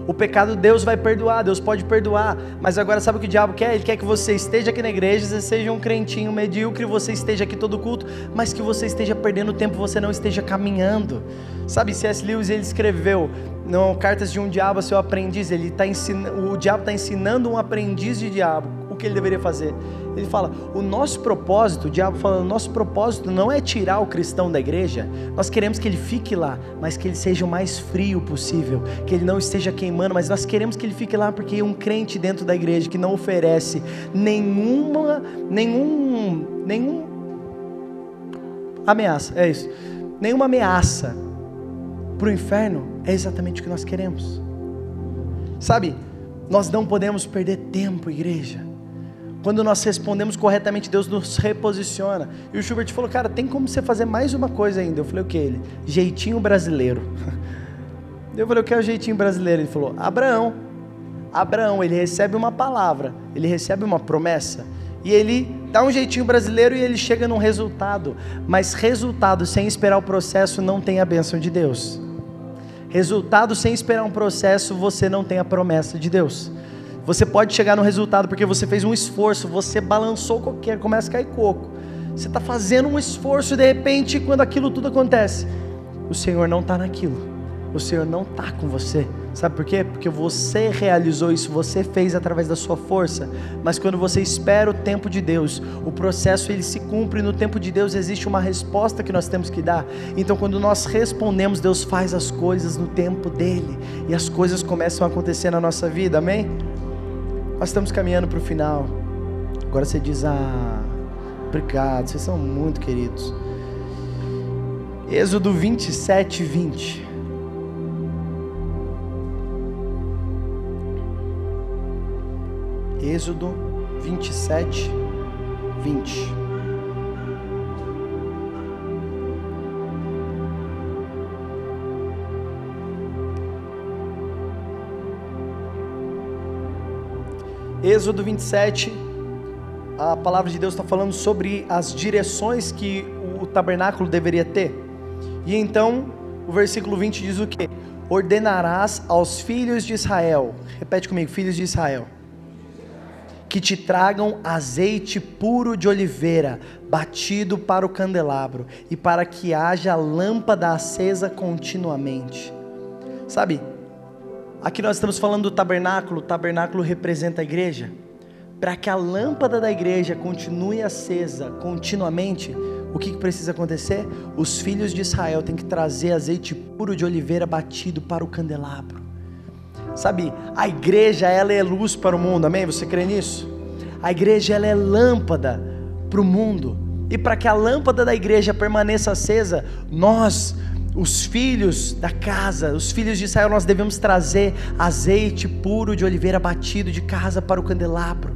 O pecado Deus vai perdoar, Deus pode perdoar, mas agora sabe o que o diabo quer? Ele quer que você esteja aqui na igreja, você seja um crentinho medíocre, você esteja aqui todo culto, mas que você esteja perdendo tempo, você não esteja caminhando. Sabe, C.S. Lewis, ele escreveu no Cartas de um Diabo a Seu Aprendiz, o diabo está ensinando um aprendiz de diabo o que ele deveria fazer. Ele fala, o nosso propósito, o diabo fala, o nosso propósito não é tirar o cristão da igreja, nós queremos que ele fique lá, mas que ele seja o mais frio possível, que ele não esteja queimando, mas nós queremos que ele fique lá, porque um crente dentro da igreja que não oferece nenhuma ameaça, é isso, nenhuma ameaça para o inferno, é exatamente o que nós queremos. Sabe, nós não podemos perder tempo, igreja. Quando nós respondemos corretamente, Deus nos reposiciona. E o Schubert falou, cara, tem como você fazer mais uma coisa ainda. Eu falei, o que? Ele? Jeitinho brasileiro. Eu falei, o que é o jeitinho brasileiro? Ele falou, Abraão, ele recebe uma palavra, ele recebe uma promessa, e ele dá um jeitinho brasileiro e ele chega num resultado. Mas resultado sem esperar o processo não tem a bênção de Deus. Resultado sem esperar um processo, você não tem a promessa de Deus. Você pode chegar no resultado porque você fez um esforço, você balançou qualquer, começa a cair coco. Você está fazendo um esforço e de repente, quando aquilo tudo acontece, o Senhor não está naquilo. O Senhor não está com você. Sabe por quê? Porque você realizou isso, você fez através da sua força. Mas quando você espera o tempo de Deus, o processo ele se cumpre. No tempo de Deus existe uma resposta que nós temos que dar. Então quando nós respondemos, Deus faz as coisas no tempo dele. E as coisas começam a acontecer na nossa vida, amém? Nós estamos caminhando para o final. Agora você diz, obrigado, vocês são muito queridos. Êxodo 27, 20. Êxodo 27, 20. Êxodo 27, a palavra de Deus está falando sobre as direções que o tabernáculo deveria ter. E então, o versículo 20 diz o quê? Ordenarás aos filhos de Israel, repete comigo, filhos de Israel, que te tragam azeite puro de oliveira, batido para o candelabro, e para que haja lâmpada acesa continuamente. Sabe, aqui nós estamos falando do tabernáculo, o tabernáculo representa a igreja. Para que a lâmpada da igreja continue acesa continuamente, o que precisa acontecer? Os filhos de Israel têm que trazer azeite puro de oliveira batido para o candelabro. Sabe, a igreja ela é luz para o mundo, amém? Você crê nisso? A igreja ela é lâmpada para o mundo. E para que a lâmpada da igreja permaneça acesa, nós, os filhos da casa, os filhos de Israel, nós devemos trazer azeite puro de oliveira batido de casa para o candelabro.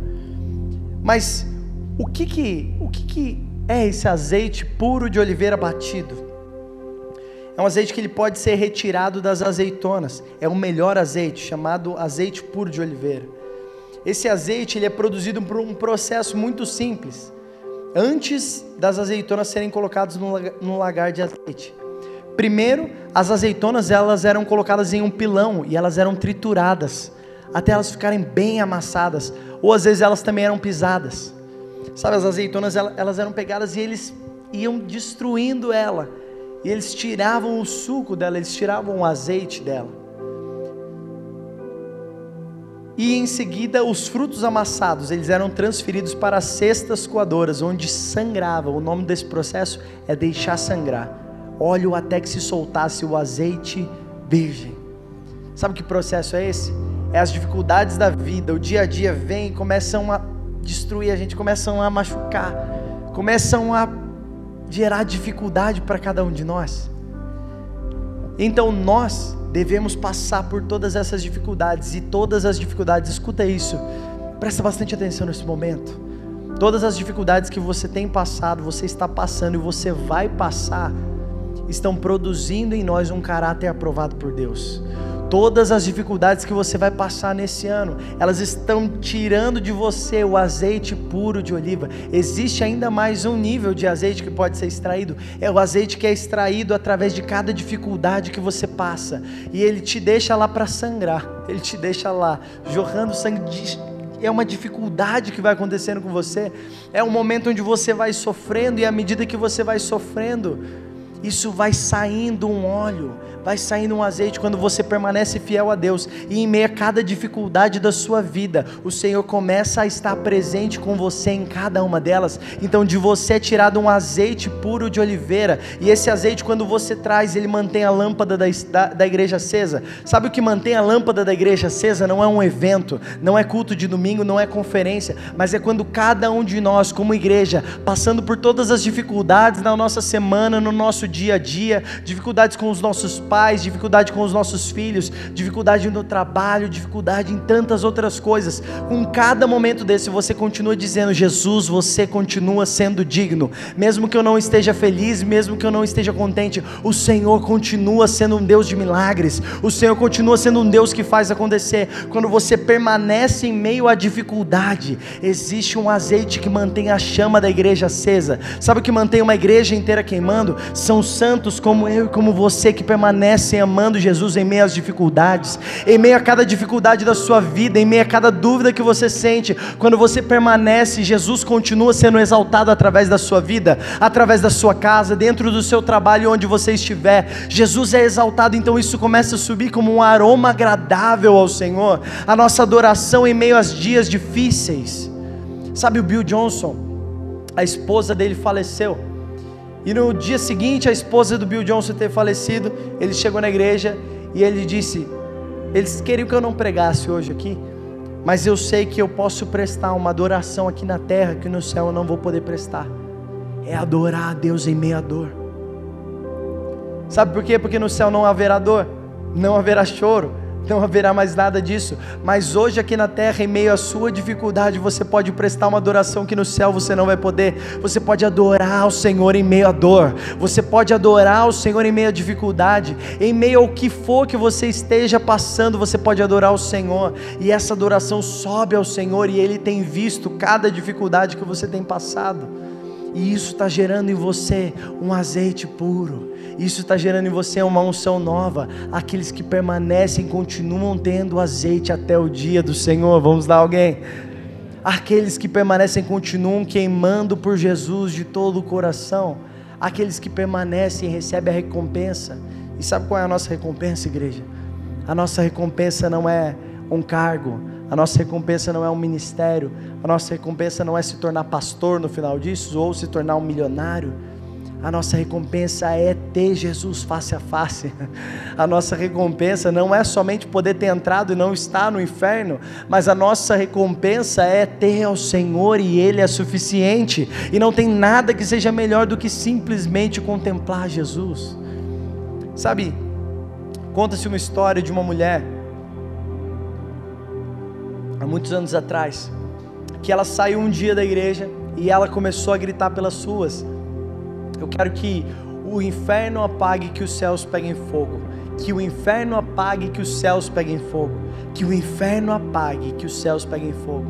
Mas o que é esse azeite puro de oliveira batido? É um azeite que ele pode ser retirado das azeitonas. É o melhor azeite, chamado azeite puro de oliveira. Esse azeite ele é produzido por um processo muito simples. Antes das azeitonas serem colocadas no lagar de azeite, primeiro as azeitonas elas eram colocadas em um pilão e elas eram trituradas até elas ficarem bem amassadas, ou às vezes elas também eram pisadas. Sabe, as azeitonas elas eram pegadas e eles iam destruindo ela, e eles tiravam o suco dela, eles tiravam o azeite dela, e em seguida os frutos amassados eles eram transferidos para as cestas coadoras, onde sangrava. O nome desse processo é deixar sangrar óleo até que se soltasse o azeite virgem. Sabe que processo é esse? É as dificuldades da vida, o dia a dia vem e começam a destruir a gente, começam a machucar, começam a gerar dificuldade para cada um de nós. Então nós devemos passar por todas essas dificuldades, e todas as dificuldades, escuta isso, presta bastante atenção nesse momento. Todas as dificuldades que você tem passado, você está passando e você vai passar, estão produzindo em nós um caráter aprovado por Deus. Todas as dificuldades que você vai passar nesse ano, elas estão tirando de você o azeite puro de oliva. Existe ainda mais um nível de azeite que pode ser extraído. É o azeite que é extraído através de cada dificuldade que você passa. E ele te deixa lá para sangrar. Ele te deixa lá, jorrando sangue. É uma dificuldade que vai acontecendo com você. É um momento onde você vai sofrendo, e à medida que você vai sofrendo, isso vai saindo um óleo, vai saindo um azeite quando você permanece fiel a Deus. E em meio a cada dificuldade da sua vida, o Senhor começa a estar presente com você em cada uma delas. Então de você é tirado um azeite puro de oliveira, e esse azeite, quando você traz, ele mantém a lâmpada da igreja acesa. Sabe o que mantém a lâmpada da igreja acesa? Não é um evento, não é culto de domingo, não é conferência, mas é quando cada um de nós como igreja, passando por todas as dificuldades na nossa semana, no nosso dia a dia, dificuldades com os nossos pais, dificuldade com os nossos filhos, dificuldade no trabalho, dificuldade em tantas outras coisas. Com cada momento desse você continua dizendo: Jesus, você continua sendo digno, mesmo que eu não esteja feliz, mesmo que eu não esteja contente, o Senhor continua sendo um Deus de milagres, o Senhor continua sendo um Deus que faz acontecer. Quando você permanece em meio à dificuldade, existe um azeite que mantém a chama da igreja acesa. Sabe o que mantém uma igreja inteira queimando? São santos como eu e como você, que permanecem amando Jesus em meio às dificuldades, em meio a cada dificuldade da sua vida, em meio a cada dúvida que você sente. Quando você permanece, Jesus continua sendo exaltado através da sua vida, através da sua casa, dentro do seu trabalho, onde você estiver. Jesus é exaltado, então isso começa a subir como um aroma agradável ao Senhor, a nossa adoração em meio aos dias difíceis. Sabe, o Bill Johnson, a esposa dele faleceu, e no dia seguinte, a esposa do Bill Johnson ter falecido, ele chegou na igreja e ele disse: eles queriam que eu não pregasse hoje aqui, mas eu sei que eu posso prestar uma adoração aqui na terra que no céu eu não vou poder prestar. É adorar a Deus em meio à dor. Sabe por quê? Porque no céu não haverá dor, não haverá choro, não haverá mais nada disso. Mas hoje aqui na terra, em meio à sua dificuldade, você pode prestar uma adoração que no céu você não vai poder. Você pode adorar ao Senhor em meio à dor, você pode adorar ao Senhor em meio à dificuldade, em meio ao que for que você esteja passando, você pode adorar ao Senhor. E essa adoração sobe ao Senhor, e Ele tem visto cada dificuldade que você tem passado, e isso está gerando em você um azeite puro. Isso está gerando em você uma unção nova. Aqueles que permanecem continuam tendo azeite até o dia do Senhor. Vamos lá, alguém? Aqueles que permanecem continuam queimando por Jesus de todo o coração. Aqueles que permanecem recebem a recompensa. E sabe qual é a nossa recompensa, igreja? A nossa recompensa não é um cargo, a nossa recompensa não é um ministério, a nossa recompensa não é se tornar pastor no final disso, ou se tornar um milionário. A nossa recompensa é ter Jesus face a face. A nossa recompensa não é somente poder ter entrado e não estar no inferno, mas a nossa recompensa é ter ao Senhor, e Ele é suficiente. E não tem nada que seja melhor do que simplesmente contemplar Jesus. Sabe, conta-se uma história de uma mulher, há muitos anos atrás, que ela saiu um dia da igreja e ela começou a gritar pelas ruas: eu quero que o inferno apague, que os céus peguem fogo. Que o inferno apague, que os céus peguem fogo. Que o inferno apague, que os céus peguem fogo.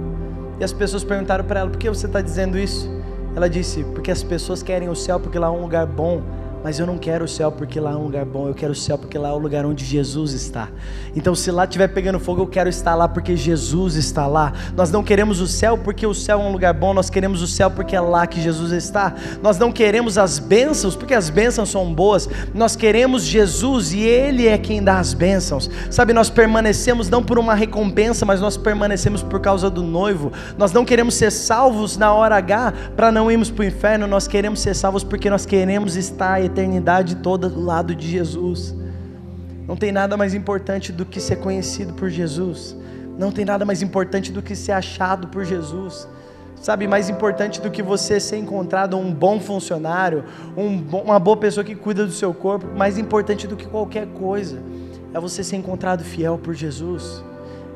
E as pessoas perguntaram para ela: por que você está dizendo isso? Ela disse: porque as pessoas querem o céu porque lá é um lugar bom. Mas eu não quero o céu porque lá é um lugar bom, eu quero o céu porque lá é o lugar onde Jesus está. Então se lá estiver pegando fogo, eu quero estar lá porque Jesus está lá. Nós não queremos o céu porque o céu é um lugar bom, nós queremos o céu porque é lá que Jesus está. Nós não queremos as bênçãos porque as bênçãos são boas, nós queremos Jesus, e Ele é quem dá as bênçãos. Sabe, nós permanecemos não por uma recompensa, mas nós permanecemos por causa do noivo. Nós não queremos ser salvos na hora H para não irmos para o inferno, nós queremos ser salvos porque nós queremos estar eternidade toda do lado de Jesus. Não tem nada mais importante do que ser conhecido por Jesus. Não tem nada mais importante do que ser achado por Jesus. Sabe, mais importante do que você ser encontrado um bom funcionário, uma boa pessoa que cuida do seu corpo, mais importante do que qualquer coisa é você ser encontrado fiel por Jesus.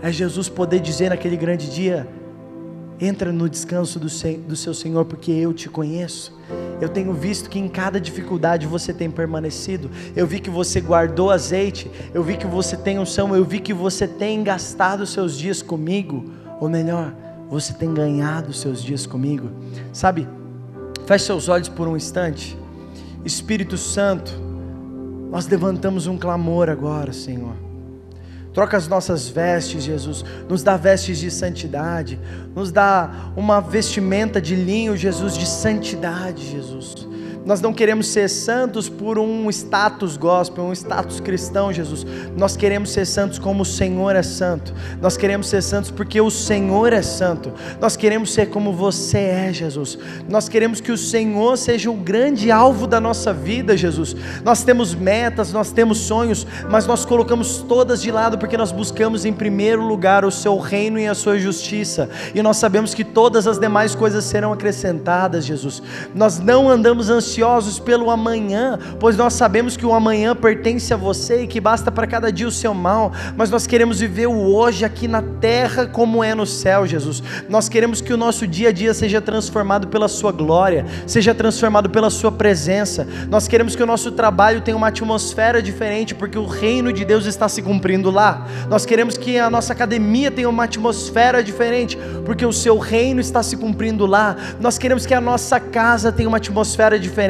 É Jesus poder dizer naquele grande dia: Entra no descanso do seu Senhor, porque eu te conheço. Eu tenho visto que em cada dificuldade você tem permanecido. Eu vi que você guardou azeite. Eu vi que você tem unção. Eu vi que você tem gastado os seus dias comigo. Ou melhor, você tem ganhado os seus dias comigo. Sabe, feche seus olhos por um instante. Espírito Santo, nós levantamos um clamor agora, Senhor. Troca as nossas vestes, Jesus, nos dá vestes de santidade, nos dá uma vestimenta de linho, Jesus, de santidade, Jesus. Nós não queremos ser santos por um status gospel, um status cristão, Jesus. Nós queremos ser santos como o Senhor é santo. Nós queremos ser santos porque o Senhor é santo. Nós queremos ser como você é, Jesus. Nós queremos que o Senhor seja o grande alvo da nossa vida, Jesus. Nós temos metas, nós temos sonhos, mas nós colocamos todas de lado porque nós buscamos em primeiro lugar o seu reino e a sua justiça. E nós sabemos que todas as demais coisas serão acrescentadas, Jesus. Nós não andamos ansiosos pelo amanhã, pois nós sabemos que o amanhã pertence a você e que basta para cada dia o seu mal, mas nós queremos viver o hoje aqui na terra como é no céu, Jesus. Nós queremos que o nosso dia a dia seja transformado pela sua glória, seja transformado pela sua presença. Nós queremos que o nosso trabalho tenha uma atmosfera diferente, porque o reino de Deus está se cumprindo lá. Nós queremos que a nossa academia tenha uma atmosfera diferente, porque o seu reino está se cumprindo lá. Nós queremos que a nossa casa tenha uma atmosfera diferente,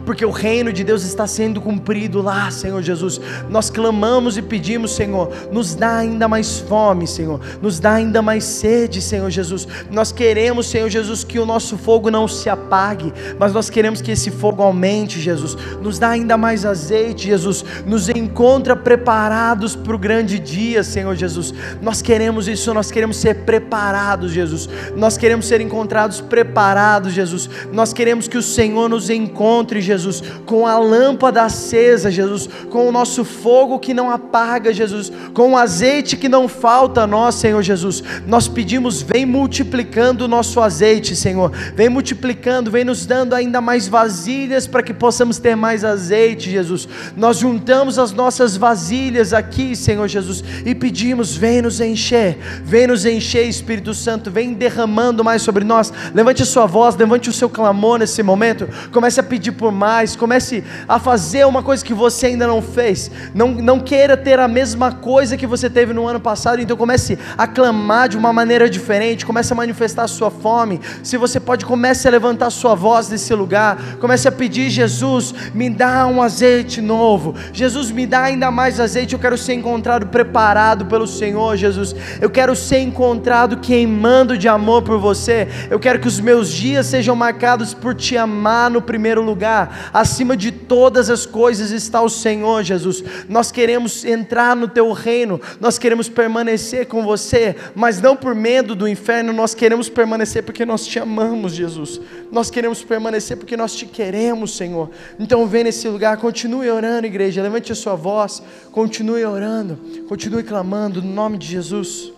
porque o reino de Deus está sendo cumprido lá, Senhor Jesus. Nós clamamos e pedimos, Senhor, nos dá ainda mais fome, Senhor, nos dá ainda mais sede, Senhor Jesus. Nós queremos, Senhor Jesus, que o nosso fogo não se apague, mas nós queremos que esse fogo aumente, Jesus. Nos dá ainda mais azeite, Jesus. Nos encontra preparados para o grande dia, Senhor Jesus. Nós queremos isso, nós queremos ser preparados, Jesus. Nós queremos ser encontrados preparados, Jesus. Nós queremos que o Senhor nos encontre, Jesus, com a lâmpada acesa, Jesus, com o nosso fogo que não apaga, Jesus, com o azeite que não falta a nós, Senhor Jesus. Nós pedimos, vem multiplicando o nosso azeite, Senhor, vem multiplicando, vem nos dando ainda mais vasilhas para que possamos ter mais azeite, Jesus. Nós juntamos as nossas vasilhas aqui, Senhor Jesus, e pedimos, vem nos encher, Espírito Santo, vem derramando mais sobre nós. Levante a sua voz, levante o seu clamor nesse momento, comece a pedir por mais, comece a fazer uma coisa que você ainda não fez. Não queira ter a mesma coisa que você teve no ano passado, então comece a clamar de uma maneira diferente, comece a manifestar a sua fome. Se você pode, comece a levantar a sua voz nesse lugar, comece a pedir: Jesus, me dá um azeite novo, Jesus, me dá ainda mais azeite. Eu quero ser encontrado preparado pelo Senhor, Jesus. Eu quero ser encontrado queimando de amor por você. Eu quero que os meus dias sejam marcados por te amar no primeiro lugar. Acima de todas as coisas está o Senhor, Jesus. Nós queremos entrar no teu reino, nós queremos permanecer com você, mas não por medo do inferno. Nós queremos permanecer porque nós te amamos, Jesus. Nós queremos permanecer porque nós te queremos, Senhor. Então vem nesse lugar, continue orando, igreja, levante a sua voz, continue orando, continue clamando no nome de Jesus.